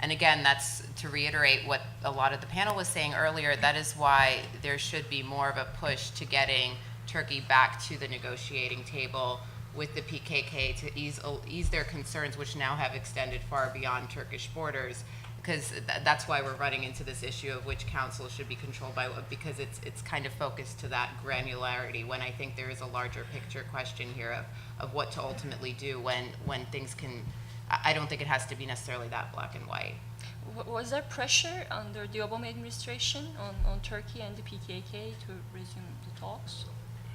And again, that's to reiterate what a lot of the panel was saying earlier. That is why there should be more of a push to getting Turkey back to the negotiating table with the PKK to ease their concerns, which now have extended far beyond Turkish borders, because that's why we're running into this issue of which council should be controlled by what, because it's kind of focused to that granularity, when I think there is a larger picture question here of what to ultimately do when things can, I don't think it has to be necessarily that black and white. Was there pressure under the Obama administration on Turkey and the PKK to resume the talks?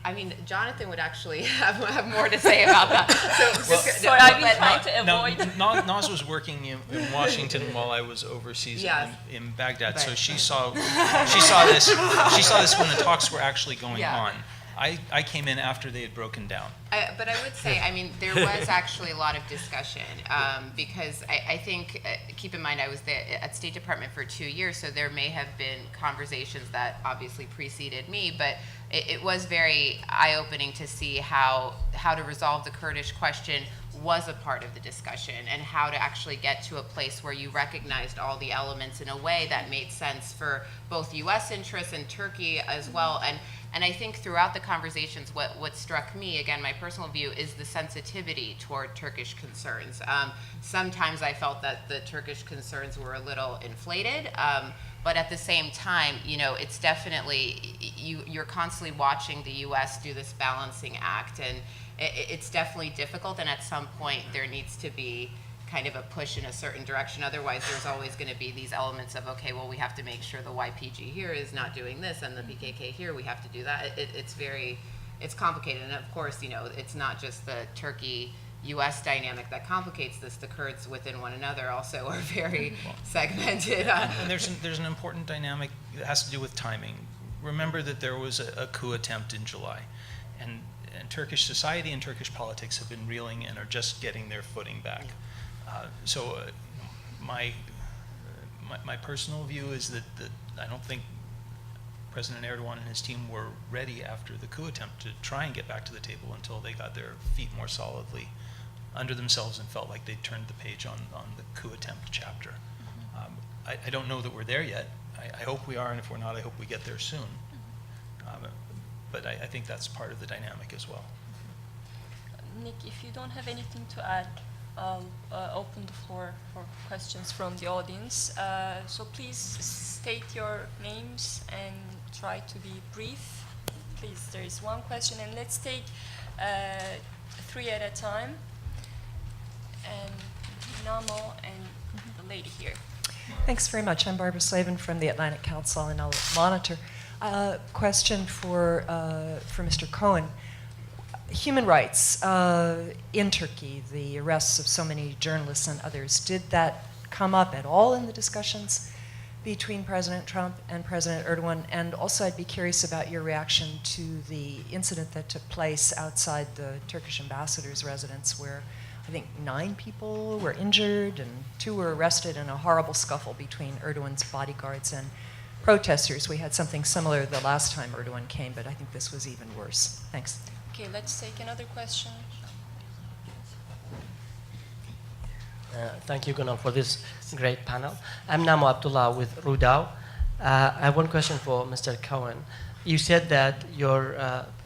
I mean, Jonathan would actually have more to say about that. Sorry, I've been trying to avoid. Naz was working in Washington while I was overseas in Baghdad, so she saw this when the talks were actually going on. I came in after they had broken down. But I would say, I mean, there was actually a lot of discussion because I think, keep in mind, I was at State Department for 2 years, so there may have been conversations that obviously preceded me, but it was very eye-opening to see how to resolve the Kurdish question was a part of the discussion, and how to actually get to a place where you recognized all the elements in a way that made sense for both U.S. interests and Turkey as well. And I think throughout the conversations, what struck me, again, my personal view, is the sensitivity toward Turkish concerns. Sometimes I felt that the Turkish concerns were a little inflated, but at the same time, it's definitely, you're constantly watching the U.S. do this balancing act, and it's definitely difficult, and at some point there needs to be kind of a push in a certain direction. Otherwise, there's always going to be these elements of, okay, well, we have to make sure the YPG here is not doing this, and the PKK here, we have to do that. It's complicated. And of course, it's not just the Turkey-US dynamic that complicates this. The Kurds within one another also are very segmented. And there's an important dynamic that has to do with timing. Remember that there was a coup attempt in July, and Turkish society and Turkish politics have been reeling and are just getting their footing back. So my personal view is that I don't think President Erdogan and his team were ready after the coup attempt to try and get back to the table until they got their feet more solidly under themselves and felt like they'd turned the page on the coup attempt chapter. I don't know that we're there yet. I hope we are, and if we're not, I hope we get there soon. But I think that's part of the dynamic as well. Nick, if you don't have anything to add, I'll open the floor for questions from the audience. So please state your names and try to be brief. Please, there is one question, and let's take 3 at a time. And Namo and the lady here. Thanks very much. I'm Barbara Slavin from the Atlantic Council and I'll Monitor. Question for Mr. Cohen. Human rights in Turkey, the arrests of so many journalists and others, did that come up at all in the discussions between President Trump and President Erdogan? And also I'd be curious about your reaction to the incident that took place outside the Turkish ambassador's residence, where I think 9 people were injured and 2 were arrested in a horrible scuffle between Erdogan's bodyguards and protesters. We had something similar the last time Erdogan came, but I think this was even worse. Thanks. Okay, let's take another question. Thank you, Gönül, for this great panel. I'm Namo Abdullah with Rudao. I have one question for Mr. Cohen. You said that your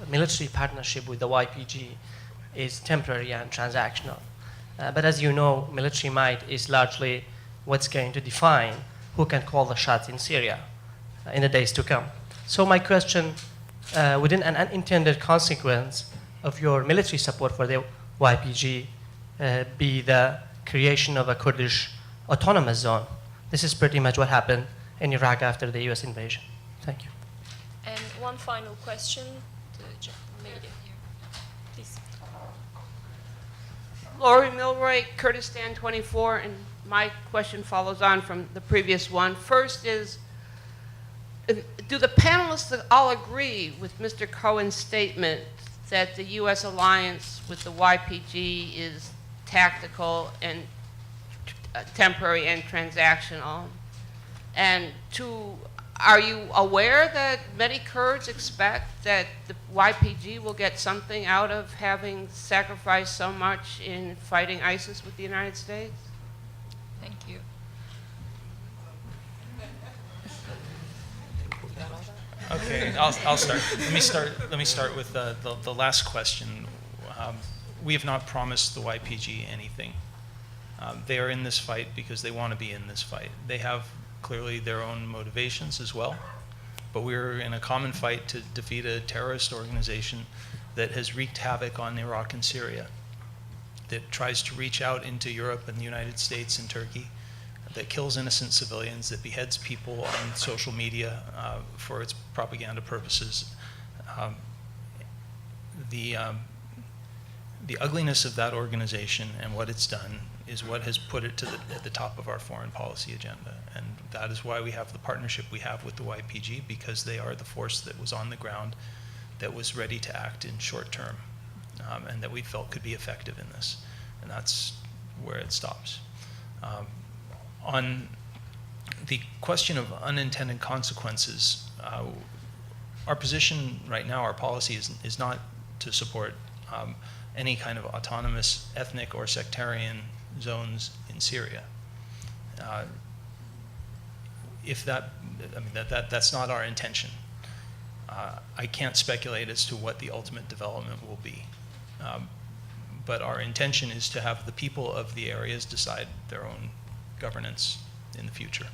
military partnership with the YPG is temporary and transactional. But as you know, military might is largely what's going to define who can call the shots in Syria in the days to come. So my question, within an unintended consequence of your military support for the YPG, be the creation of a Kurdish autonomous zone. This is pretty much what happened in Iraq after the US invasion. Thank you. And one final question, the lady here, please. Laurie Milroy, Kurdistan 24, and my question follows on from the previous one. First is, do the panelists all agree with Mr. Cohen's statement that the U.S. alliance with the YPG is tactical and temporary and transactional? And 2, are you aware that many Kurds expect that the YPG will get something out of having sacrificed so much in fighting ISIS with the United States? Thank you. Okay, I'll start. Let me start with the last question. We have not promised the YPG anything. They are in this fight because they want to be in this fight. They have clearly their own motivations as well, but we're in a common fight to defeat a terrorist organization that has wreaked havoc on Iraq and Syria, that tries to reach out into Europe and the United States and Turkey, that kills innocent civilians, that beheads people on social media for its propaganda purposes. the ugliness of that organization and what it's done is what has put it at the top of our foreign policy agenda. And that is why we have the partnership we have with the YPG, because they are the force that was on the ground, that was ready to act in short term, and that we felt could be effective in this. And that's where it stops. On the question of unintended consequences, our position right now, our policy is not to support any kind of autonomous ethnic or sectarian zones in Syria. If that's not our intention. I can't speculate as to what the ultimate development will be. But our intention is to have the people of the areas decide their own governance in the future.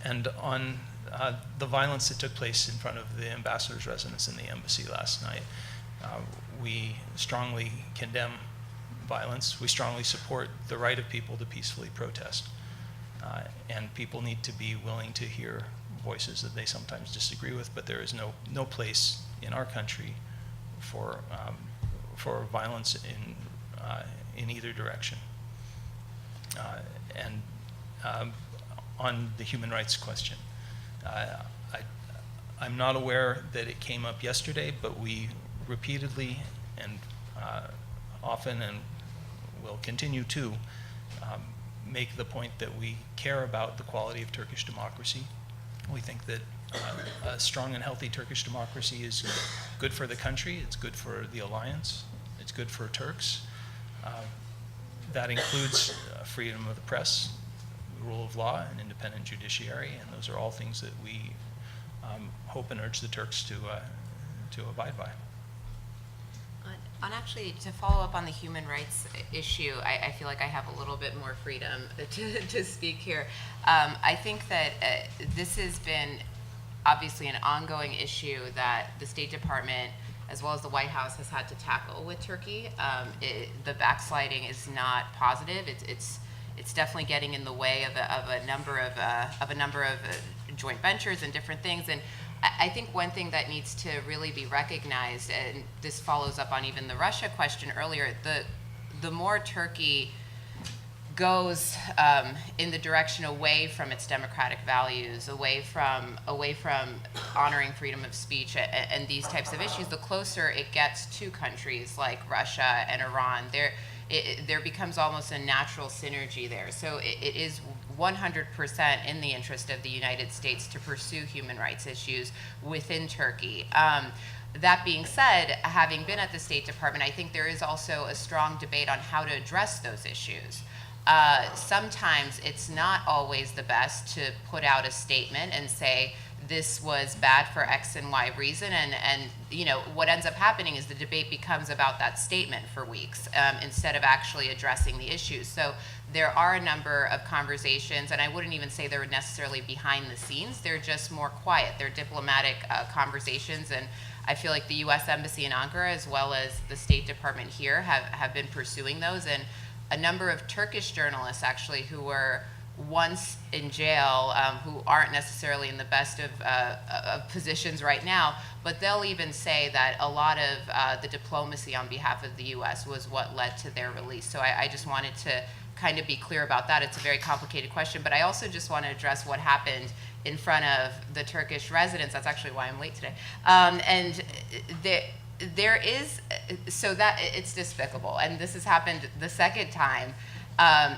And on the violence that took place in front of the ambassador's residence in the embassy last night, we strongly condemn violence. We strongly support the right of people to peacefully protest. And people need to be willing to hear voices that they sometimes disagree with, but there is no place in our country for violence in either direction. On the human rights question, I'm not aware that it came up yesterday, but we repeatedly and often and will continue to make the point that we care about the quality of Turkish democracy. We think that a strong and healthy Turkish democracy is good for the country, it's good for the alliance, it's good for Turks. That includes freedom of the press, the rule of law, and independent judiciary, and those are all things that we hope and urge the Turks to abide by. On actually, to follow up on the human rights issue, I feel like I have a little bit more freedom to speak here. I think that this has been obviously an ongoing issue that the State Department as well as the White House has had to tackle with Turkey. The backsliding is not positive. It's definitely getting in the way of a number of joint ventures and different things. And I think one thing that needs to really be recognized, and this follows up on even the Russia question earlier, the more Turkey goes in the direction away from its democratic values, away from honoring freedom of speech and these types of issues, the closer it gets to countries like Russia and Iran. There becomes almost a natural synergy there. So it is 100% in the interest of the United States to pursue human rights issues within Turkey. That being said, having been at the State Department, I think there is also a strong debate on how to address those issues. Sometimes it's not always the best to put out a statement and say, this was bad for X and Y reason, and you know what ends up happening is the debate becomes about that statement for weeks instead of actually addressing the issues. So there are a number of conversations, and I wouldn't even say they're necessarily behind the scenes, they're just more quiet. They're diplomatic conversations, and I feel like the U.S. Embassy in Ankara as well as the State Department here have been pursuing those, and a number of Turkish journalists actually who were once in jail, who aren't necessarily in the best of positions right now, but they'll even say that a lot of the diplomacy on behalf of the U.S. was what led to their release. So I just wanted to kind of be clear about that. It's a very complicated question, but I also just want to address what happened in front of the Turkish residents. That's actually why I'm late today. And there is, so that it's despicable, and this has happened the second time.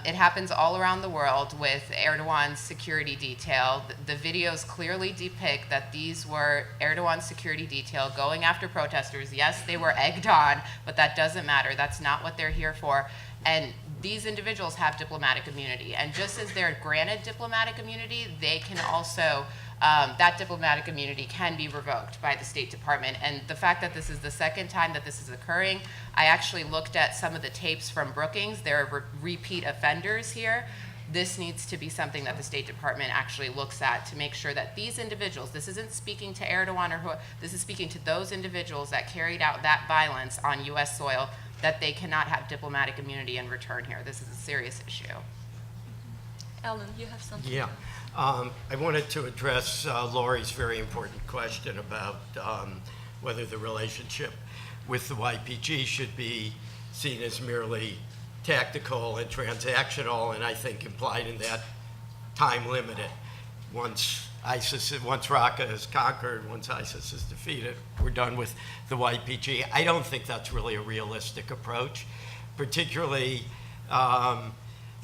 It happens all around the world with Erdogan's security detail. The videos clearly depict that these were Erdogan's security detail going after protesters. Yes, they were egged on, but that doesn't matter. That's not what they're here for. And these individuals have diplomatic immunity. And just as they're granted diplomatic immunity, they can also, that diplomatic immunity can be revoked by the State Department. And the fact that this is the second time that this is occurring, I actually looked at some of the tapes from Brookings. There are repeat offenders here. This needs to be something that the State Department actually looks at to make sure that these individuals, this isn't speaking to Erdogan or who, this is speaking to those individuals that carried out that violence on U.S. soil, that they cannot have diplomatic immunity in return here. This is a serious issue. Alan, you have something? Yeah. I wanted to address Laurie's very important question about whether the relationship with the YPG should be seen as merely tactical and transactional, and I think implied in that, time limited. Once Raqqa is conquered, once ISIS is defeated, we're done with the YPG. I don't think that's really a realistic approach. Particularly,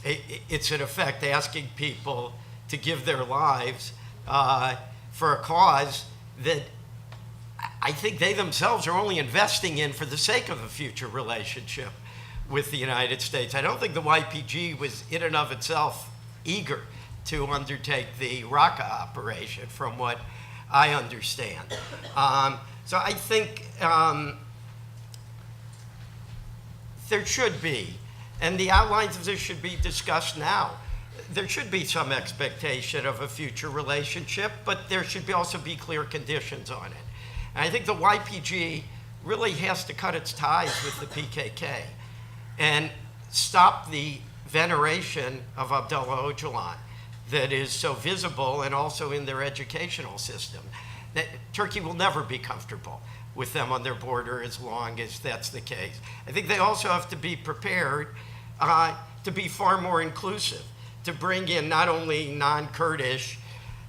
it's in effect asking people to give their lives for a cause that I think they themselves are only investing in for the sake of a future relationship with the United States. I don't think the YPG was in and of itself eager to undertake the Raqqa operation, from what I understand. So I think there should be, and the outlines of this should be discussed now. There should be some expectation of a future relationship, but there should also be clear conditions on it. And I think the YPG really has to cut its ties with the PKK and stop the veneration of Abdullah Öcalan that is so visible and also in their educational system. That Turkey will never be comfortable with them on their border as long as that's the case. I think they also have to be prepared to be far more inclusive, to bring in not only non-Kurdish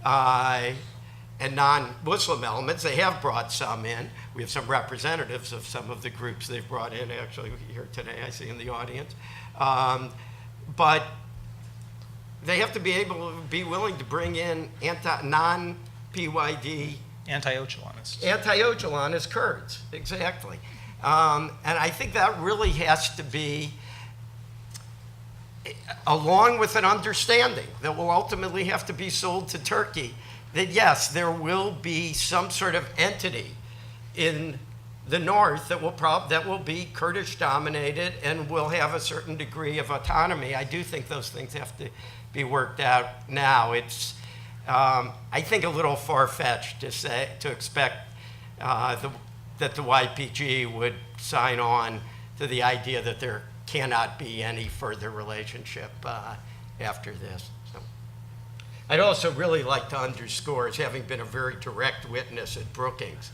and non-Muslim elements. They have brought some in. We have some representatives of some of the groups they've brought in actually here today, I see in the audience. But they have to be be willing to bring in non-PYD Anti-Öcalanists. Anti-Öcalanist Kurds, exactly. And I think that really has to be, along with an understanding that will ultimately have to be sold to Turkey, that yes, there will be some sort of entity in the north that will be Kurdish dominated and will have a certain degree of autonomy. I do think those things have to be worked out now. It's, I think, a little far-fetched to expect that the YPG would sign on to the idea that there cannot be any further relationship after this. So. I'd also really like to underscore, as having been a very direct witness at Brookings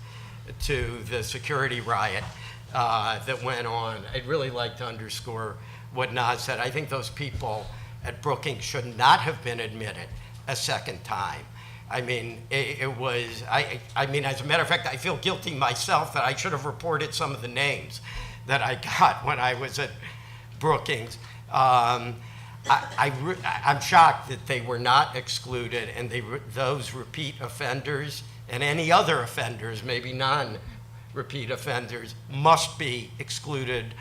to the security riot that went on, I'd really like to underscore what Naz said. I think those people at Brookings should not have been admitted a second time. I mean, it was, I mean, as a matter of fact, I feel guilty myself that I should have reported some of the names that I got when I was at Brookings. I'm shocked that they were not excluded, and those repeat offenders and any other offenders, maybe non-repeat offenders, must be excluded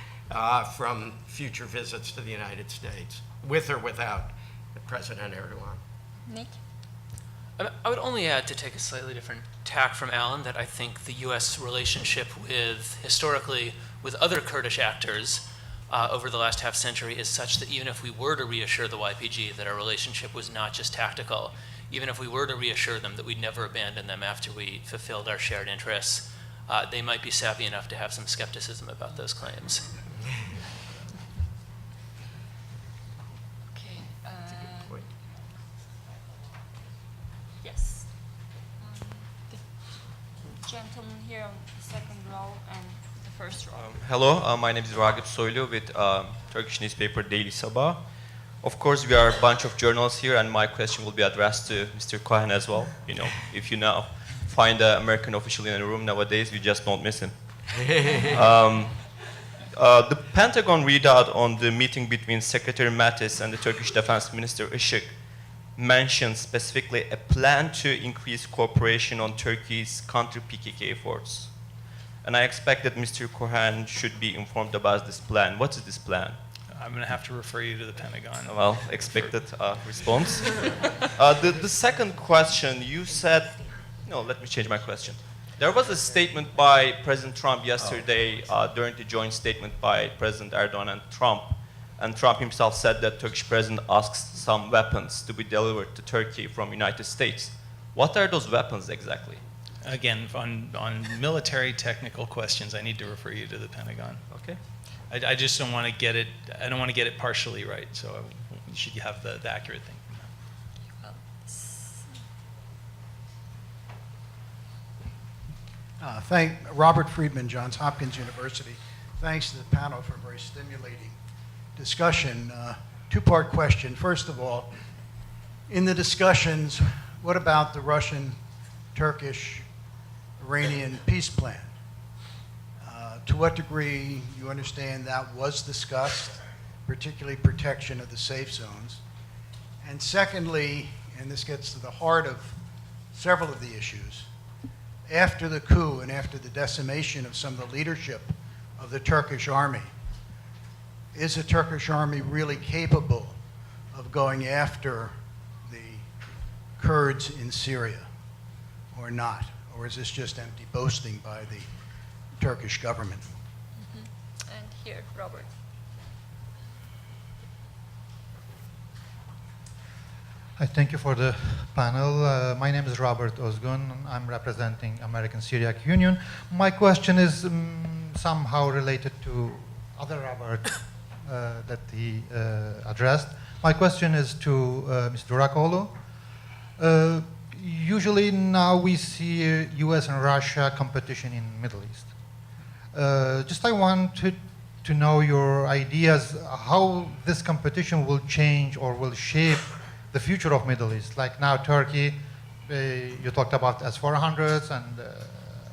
from future visits to the United States, with or without President Erdogan. Nick? I would only add, to take a slightly different tack from Alan, that I think the U.S. relationship historically with other Kurdish actors over the last half century is such that even if we were to reassure the YPG that our relationship was not just tactical, even if we were to reassure them that we'd never abandon them after we fulfilled our shared interests, they might be savvy enough to have some skepticism about those claims. Okay. Yes. The gentleman here on the second row and the first row. Hello, my name is Ragip Soylu with Turkish newspaper Daily Sabah. Of course, we are a bunch of journalists here, and my question will be addressed to Mr. Cohen as well. You know, if you now find an American official in a room nowadays, we just don't miss him. The Pentagon readout on the meeting between Secretary Mattis and the Turkish Defense Minister Işık mentioned specifically a plan to increase cooperation on Turkey's counter-PKK efforts. And I expect that Mr. Cohen should be informed about this plan. What is this plan? I'm going to have to refer you to the Pentagon. Well, expected response. The second question, you said, no, let me change my question. There was a statement by President Trump yesterday during the joint statement by President Erdogan and Trump himself said that Turkish president asked some weapons to be delivered to Turkey from United States. What are those weapons exactly? Again, on military technical questions, I need to refer you to the Pentagon. Okay. I just don't want to get it. I don't want to get it partially right. So you should have the accurate thing. Thank Robert Friedman, Johns Hopkins University. Thanks to the panel for a very stimulating discussion. Two-part question. First of all, in the discussions, what about the Russian, Turkish, Iranian peace plan? To what degree you understand that was discussed, particularly protection of the safe zones? And secondly, and this gets to the heart of several of the issues, after the coup and after the decimation of some of the leadership of the Turkish army, is the Turkish army really capable of going after the Kurds in Syria or not? Or is this just empty boasting by the Turkish government? And here, Robert. Hi, thank you for the panel. My name is Robert Ozgun. I'm representing American Syriac Union. My question is somehow related to other Robert that he addressed. My question is to Ms. Durakoglu. Usually now we see U.S. and Russia competition in Middle East. Just I wanted to know your ideas how this competition will change or will shape the future of Middle East. Like now Turkey, you talked about S-400s, and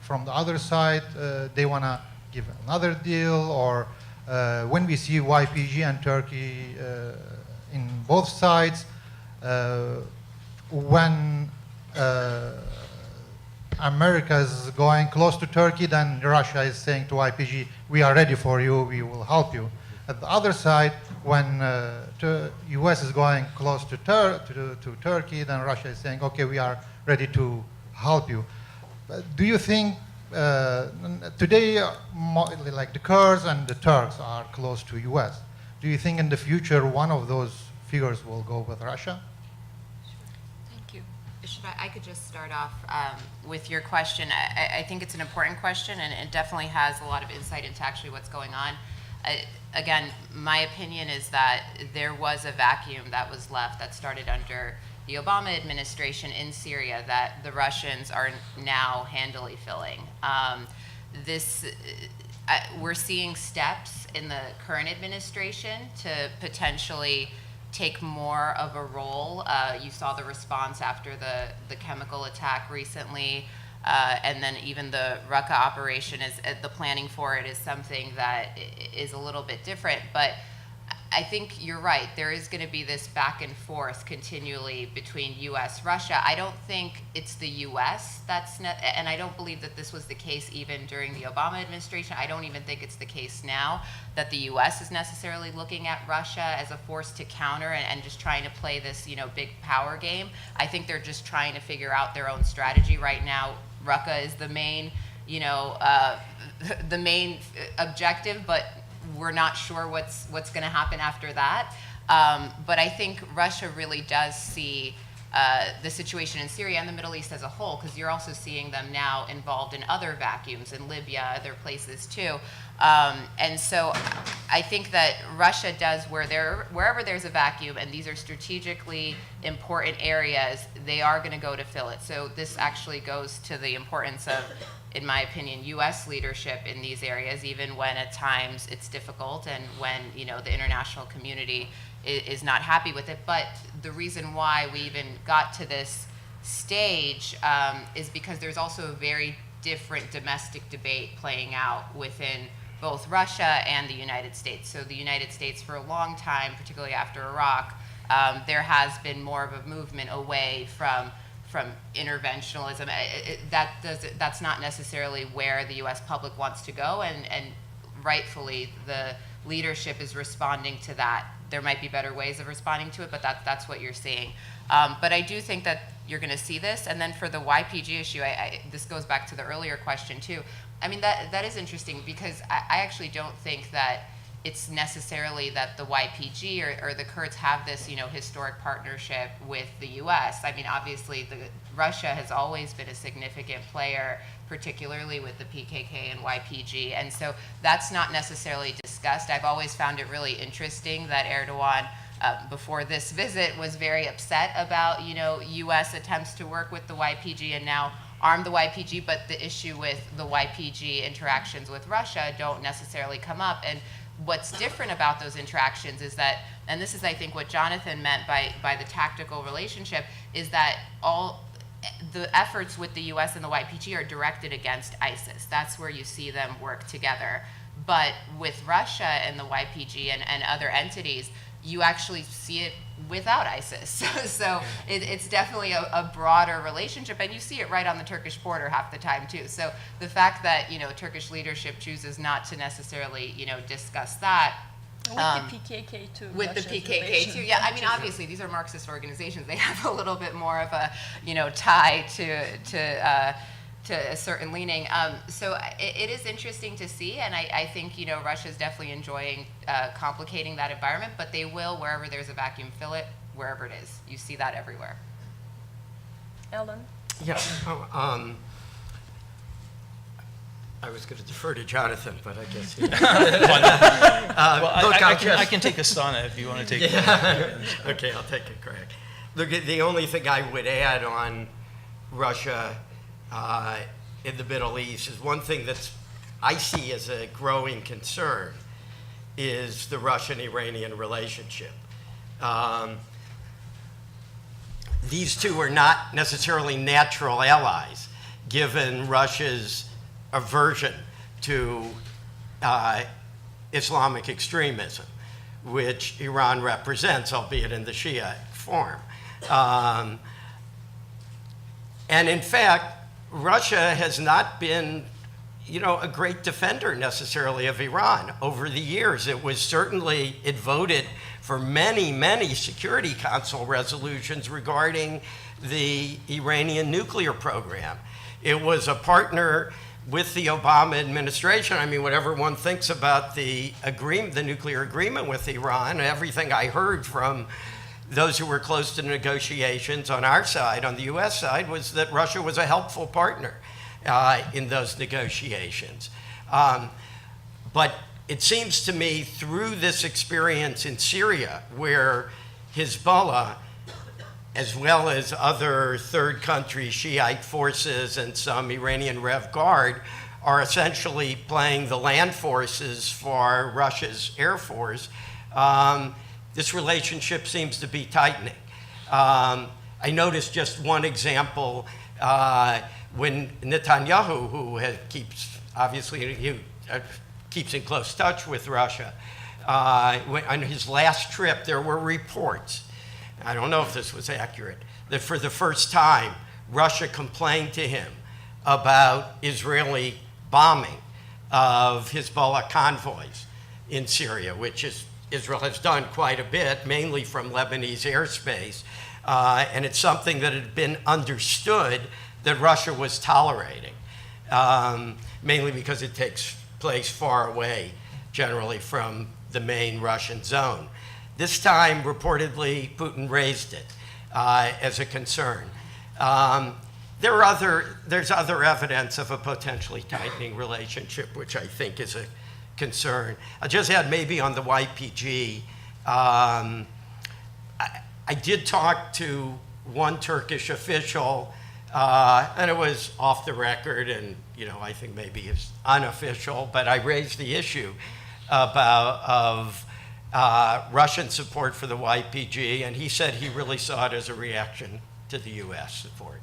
from the other side, they want to give another deal, or when we see YPG and Turkey in both sides, when America is going close to Turkey, then Russia is saying to YPG, we are ready for you, we will help you. At the other side, when U.S. is going close to Turkey, then Russia is saying, okay, we are ready to help you. Do you think today, like the Kurds and the Turks are close to U.S. Do you think in the future one of those figures will go with Russia? Thank you. I could just start off with your question. I think it's an important question, and it definitely has a lot of insight into actually what's going on. Again, my opinion is that there was a vacuum that was left that started under the Obama administration in Syria that the Russians are now handily filling. We're seeing steps in the current administration to potentially take more of a role. You saw the response after the chemical attack recently. And then even the Raqqa operation, the planning for it is something that is a little bit different. But I think you're right. There is going to be this back and forth continually between U.S. Russia. I don't think it's the U.S. and I don't believe that this was the case even during the Obama administration. I don't even think it's the case now that the U.S. is necessarily looking at Russia as a force to counter and just trying to play this, big power game. I think they're just trying to figure out their own strategy right now. Raqqa is the main, the main objective, but we're not sure what's going to happen after that. But I think Russia really does see the situation in Syria and the Middle East as a whole, because you're also seeing them now involved in other vacuums in Libya, other places too. And so I think that Russia does wherever there's a vacuum, and these are strategically important areas, they are going to go to fill it. So this actually goes to the importance of, in my opinion, U.S. leadership in these areas, even when at times it's difficult and when the international community is not happy with it. But the reason why we even got to this stage is because there's also a very different domestic debate playing out within both Russia and the United States. So the United States for a long time, particularly after Iraq, there has been more of a movement away from interventionism. That's not necessarily where the U.S. public wants to go, and rightfully the leadership is responding to that. There might be better ways of responding to it, but that's what you're seeing. But I do think that you're going to see this. And then for the YPG issue, this goes back to the earlier question too. I mean, that is interesting, because I actually don't think that it's necessarily that the YPG or the Kurds have this, historic partnership with the U.S. I mean, obviously, Russia has always been a significant player, particularly with the PKK and YPG, and so that's not necessarily discussed. I've always found it really interesting that Erdogan, before this visit, was very upset about, U.S. attempts to work with the YPG, and now arm the YPG, but the issue with the YPG interactions with Russia don't necessarily come up. And what's different about those interactions is that, and this is I think what Jonathan meant by the tactical relationship, is that all the efforts with the US and the YPG are directed against ISIS. That's where you see them work together. But with Russia and the YPG and other entities, you actually see it without ISIS. So it's definitely a broader relationship, and you see it right on the Turkish border half the time too. So the fact that Turkish leadership chooses not to necessally discuss that. With the PKK too. With the PKK too, yeah. I mean, obviously, these are Marxist organizations. They have a little bit more of a, tie to a certain leaning. So it is interesting to see, and I think, Russia's definitely enjoying complicating that environment, but they will, wherever there's a vacuum, fill it, wherever it is. You see that everywhere. Alan? Yeah. I was going to defer to Jonathan, but I guess he... I can take Astana if you want to take it. Okay, I'll take a crack. Look, the only thing I would add on Russia in the Middle East is one thing that I see as a growing concern is the Russian-Iranian relationship. These two are not necessarily natural allies, given Russia's aversion to Islamic extremism, which Iran represents, albeit in the Shia form. And in fact, Russia has not been, a great defender necessarily of Iran over the years. It voted for many, many Security Council resolutions regarding the Iranian nuclear program. It was a partner with the Obama administration. I mean, whatever one thinks about the nuclear agreement with Iran, everything I heard from those who were close to negotiations on our side, on the US side, was that Russia was a helpful partner in those negotiations. But it seems to me through this experience in Syria, where Hezbollah, as well as other third country Shiite forces and some Iranian Rev Guard, are essentially playing the land forces for Russia's Air Force, this relationship seems to be tightening. I noticed just one example when Netanyahu, who keeps in close touch with Russia, on his last trip, there were reports, I don't know if this was accurate, that for the first time, Russia complained to him about Israeli bombing of Hezbollah convoys in Syria, which Israel has done quite a bit, mainly from Lebanese airspace. And it's something that had been understood that Russia was tolerating, mainly because it takes place far away, generally from the main Russian zone. This time, reportedly, Putin raised it as a concern. There's other evidence of a potentially tightening relationship, which I think is a concern. I just had maybe on the YPG, I did talk to one Turkish official, and it was off the record, and I think maybe it's unofficial, but I raised the issue of Russian support for the YPG, and he said he really saw it as a reaction to the US support,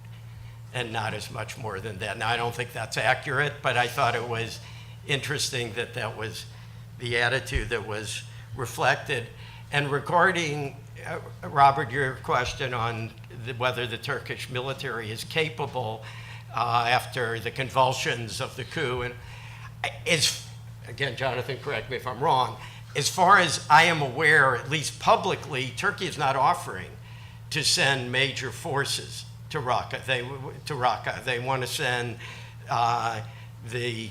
and not as much more than that. Now, I don't think that's accurate, but I thought it was interesting that that was the attitude that was reflected. And regarding, Robert, your question on whether the Turkish military is capable after the convulsions of the coup, and again, Jonathan, correct me if I'm wrong, as far as I am aware, at least publicly, Turkey is not offering to send major forces to Raqqa. They want to send the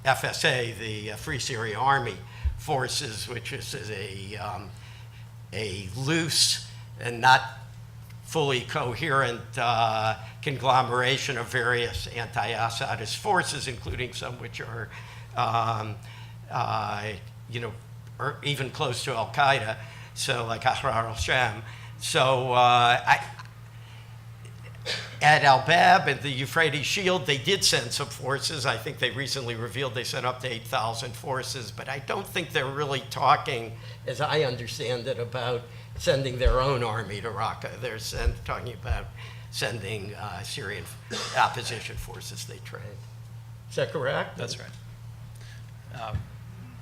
FSA, the Free Syria Army forces, which is a loose and not fully coherent conglomeration of various anti-Assadist forces, including some which are, or even close to Al Qaeda, so like Ahrar al-Sham. So at Al-Bab and the Euphrates Shield, they did send some forces. I think they recently revealed they sent up to 8,000 forces, but I don't think they're really talking, as I understand it, about sending their own army to Raqqa. They're talking about sending Syrian opposition forces they trained. Is that correct? That's right.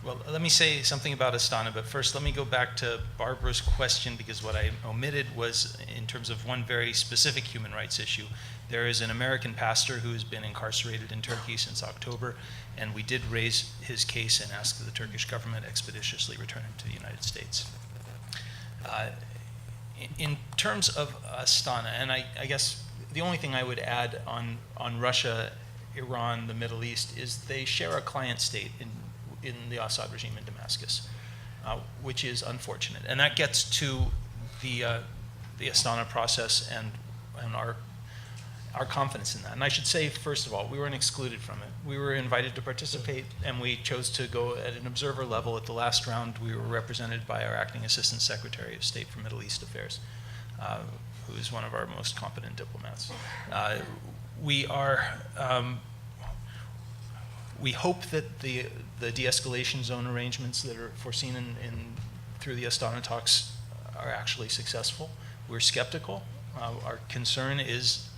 Well, let me say something about Astana, but first let me go back to Barbara's question, because what I omitted was in terms of one very specific human rights issue. There is an American pastor who has been incarcerated in Turkey since October, and we did raise his case and ask the Turkish government expeditiously return him to the United States. In terms of Astana, and I guess the only thing I would add on Russia, Iran, the Middle East, is they share a client state in the Assad regime in Damascus, which is unfortunate. And that gets to the Astana process and our confidence in that. And I should say, first of all, we weren't excluded from it. We were invited to participate, and we chose to go at an observer level. At the last round, we were represented by our acting Assistant Secretary of State for Middle East Affairs, who is one of our most competent diplomats. We hope that the de-escalation zone arrangements that are foreseen through the Astana talks are actually successful. We're skeptical. Our concern is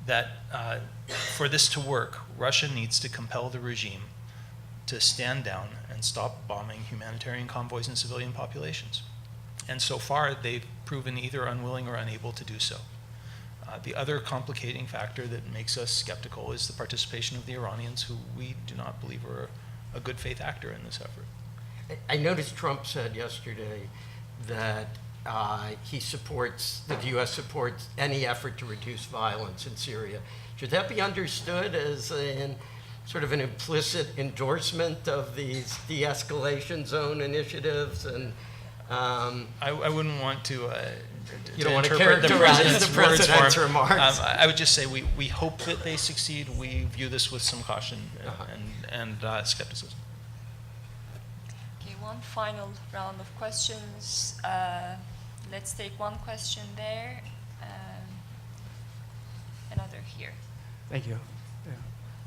that for this to work, Russia needs to compel the regime to stand down and stop bombing humanitarian convoys and civilian populations. And so far, they've proven either unwilling or unable to do so. The other complicating factor that makes us skeptical is the participation of the Iranians, who we do not believe are a good faith actor in this effort. I noticed Trump said yesterday that he supports, that the U.S. supports any effort to reduce violence in Syria. Should that be understood as sort of an implicit endorsement of these de-escalation zone initiatives? And I wouldn't want to you don't want to interpret the characterize the president's words remarks. I would just say we hope that they succeed. We view this with some caution and skepticism. Okay, one final round of questions. Let's take one question there. Another here. Thank you.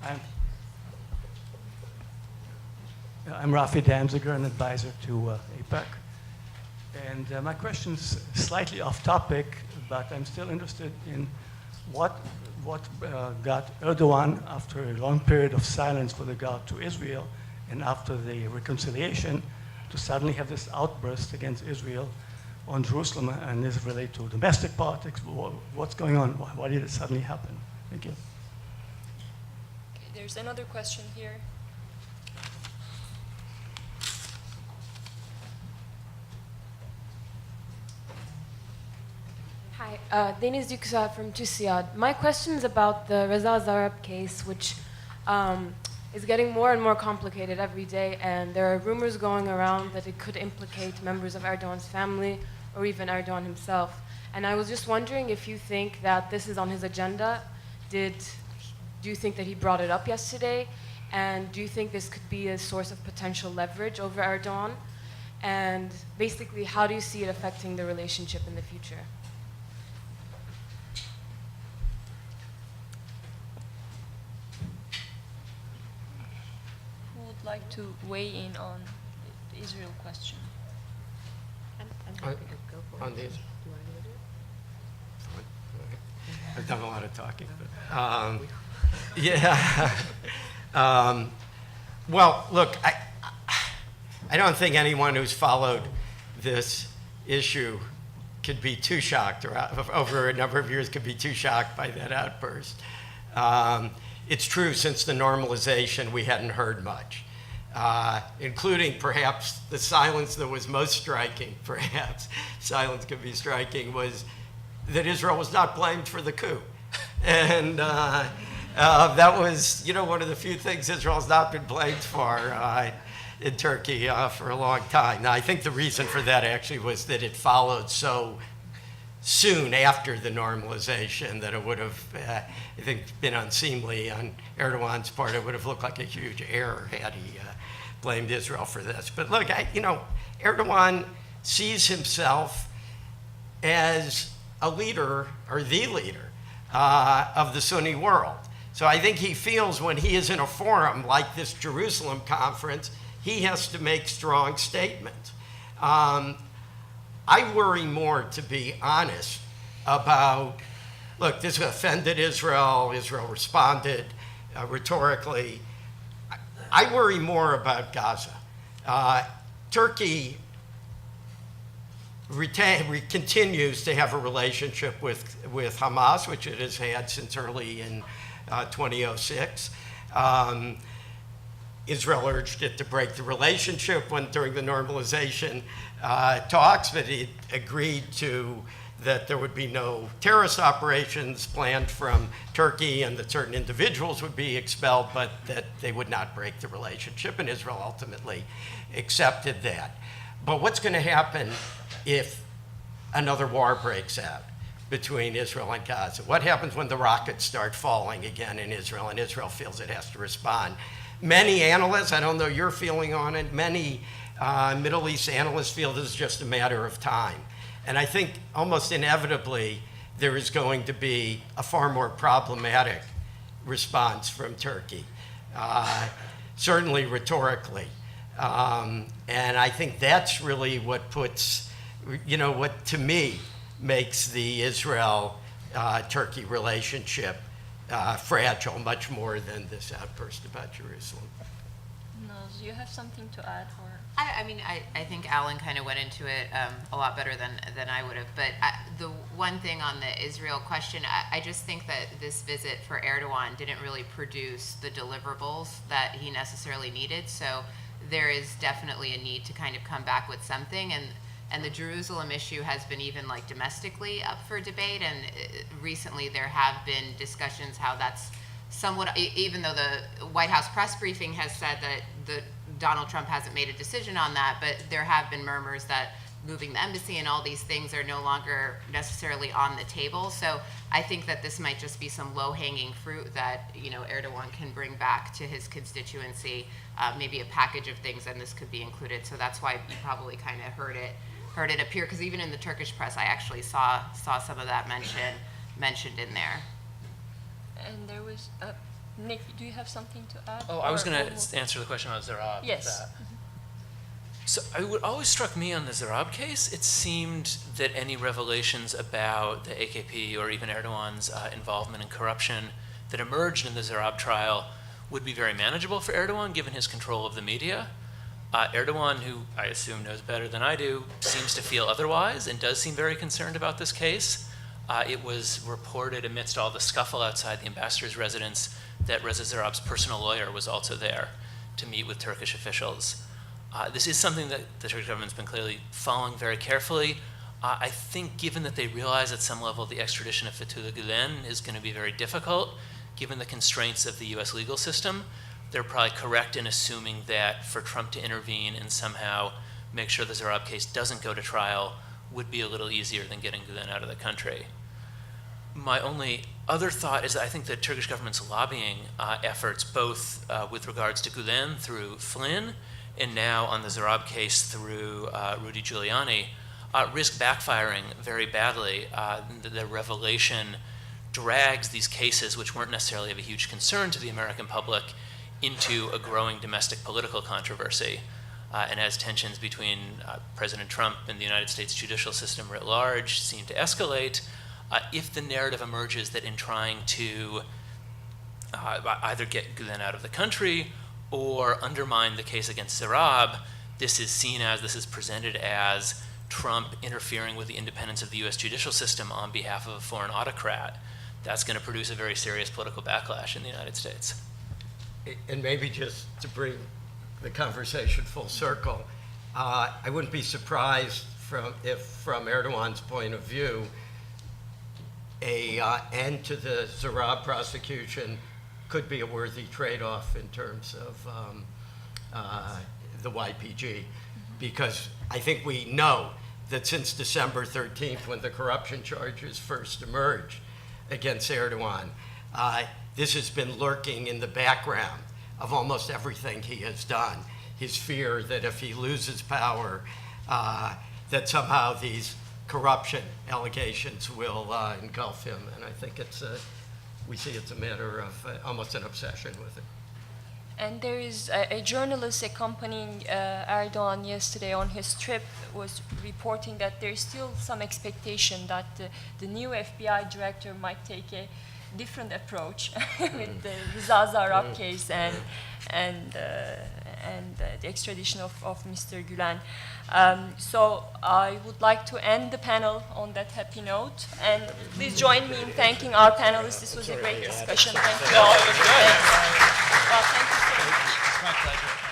Yeah. I'm Rafi Damziger, an advisor to APEC. And my question's slightly off topic, but I'm still interested in what got Erdogan, after a long period of silence with regard to Israel, and after the reconciliation, to suddenly have this outburst against Israel on Jerusalem. And is it related to domestic politics? What's going on? Why did it suddenly happen? Thank you. Okay, there's another question here. Hi, Deniz Yüksel from TÜSİAD. My question is about the Reza Zarrab case, which is getting more and more complicated every day, and there are rumors going around that it could implicate members of Erdogan's family or even Erdogan himself. And I was just wondering if you think that this is on his agenda. Do you think that he brought it up yesterday? And do you think this could be a source of potential leverage over Erdogan? And basically, how do you see it affecting the relationship in the future? Like to weigh in on the Israel question. I'm happy to go for on this. I've done a lot of talking. But, yeah. Well, look, I don't think anyone who's followed this issue could be too shocked, or over a number of years could be too shocked by that outburst. It's true, since the normalization, we hadn't heard much. Including perhaps the silence that was most striking, perhaps silence could be striking, was that Israel was not blamed for the coup. And that was, one of the few things Israel's not been blamed for in Turkey for a long time. Now, I think the reason for that actually was that it followed so soon after the normalization that it would have, I think, been unseemly on Erdogan's part. It would have looked like a huge error had he blamed Israel for this. But look, Erdogan sees himself as a leader, or the leader, of the Sunni world. So I think he feels when he is in a forum like this Jerusalem conference, he has to make strong statements. I worry more, to be honest, about, look, this offended Israel. Israel responded rhetorically. I worry more about Gaza. Turkey continues to have a relationship with Hamas, which it has had since early in 2006. Israel urged it to break the relationship during the normalization talks, but it agreed that there would be no terrorist operations planned from Turkey and that certain individuals would be expelled, but that they would not break the relationship, and Israel ultimately accepted that. But what's going to happen if another war breaks out between Israel and Gaza? What happens when the rockets start falling again in Israel and Israel feels it has to respond? Many analysts, I don't know your feeling on it, many Middle East analysts feel this is just a matter of time. And I think almost inevitably there is going to be a far more problematic response from Turkey, certainly rhetorically. And I think that's really what what to me makes the Israel-Turkey relationship fragile, much more than this outburst about Jerusalem. Naz, do you have something to add? Or? I think Alan kind of went into it a lot better than I would have. But the one thing on the Israel question, I just think that this visit for Erdogan didn't really produce the deliverables that he necessarily needed. So there is definitely a need to kind of come back with something. And the Jerusalem issue has been even like domestically up for debate. And recently there have been discussions how that's somewhat, even though the White House press briefing has said that Donald Trump hasn't made a decision on that, but there have been murmurs that moving the embassy and all these things are no longer necessarily on the table. So I think that this might just be some low-hanging fruit that Erdogan can bring back to his constituency, maybe a package of things, and this could be included. So that's why you probably kind of heard it appear, because even in the Turkish press, I actually saw some of that mentioned in there. And there was, Nick, do you have something to add? Oh, I was going to answer the question about Zarab. Yes. So what always struck me on the Zarab case, it seemed that any revelations about the AKP or even Erdogan's involvement in corruption that emerged in the Zarab trial would be very manageable for Erdogan, given his control of the media. Erdogan, who I assume knows better than I do, seems to feel otherwise and does seem very concerned about this case. It was reported amidst all the scuffle outside the ambassador's residence that Reza Zarrab's personal lawyer was also there to meet with Turkish officials. This is something that the Turkish government's been clearly following very carefully. I think given that they realize at some level the extradition of Fethullah Gulen is going to be very difficult, given the constraints of the US legal system, they're probably correct in assuming that for Trump to intervene and somehow make sure the Zarrab case doesn't go to trial would be a little easier than getting Gulen out of the country. My only other thought is that I think the Turkish government's lobbying efforts, both with regards to Gulen through Flynn and now on the Zarrab case through Rudy Giuliani, risk backfiring very badly. The revelation drags these cases, which weren't necessarily of a huge concern to the American public, into a growing domestic political controversy. And as tensions between President Trump and the United States judicial system writ large seem to escalate, if the narrative emerges that in trying to either get Gulen out of the country or undermine the case against Zarrab, this is presented as Trump interfering with the independence of the US judicial system on behalf of a foreign autocrat, that's going to produce a very serious political backlash in the United States. And maybe just to bring the conversation full circle, I wouldn't be surprised if from Erdogan's point of view, an end to the Zarrab prosecution could be a worthy trade-off in terms of the YPG, because I think we know that since December 13th, when the corruption charges first emerged against Erdogan, this has been lurking in the background of almost everything he has done. His fear that if he loses power, that somehow these corruption allegations will engulf him. And I think we see it's a matter of almost an obsession with it. And there is a journalist accompanying Erdogan yesterday on his trip was reporting that there's still some expectation that the new FBI director might take a different approach with the Reza Zarrab case and the extradition of Mr. Gülen. So I would like to end the panel on that happy note. And please join me in thanking our panelists. This was a great discussion. Thank you all. Well, thank you so much. It's my pleasure.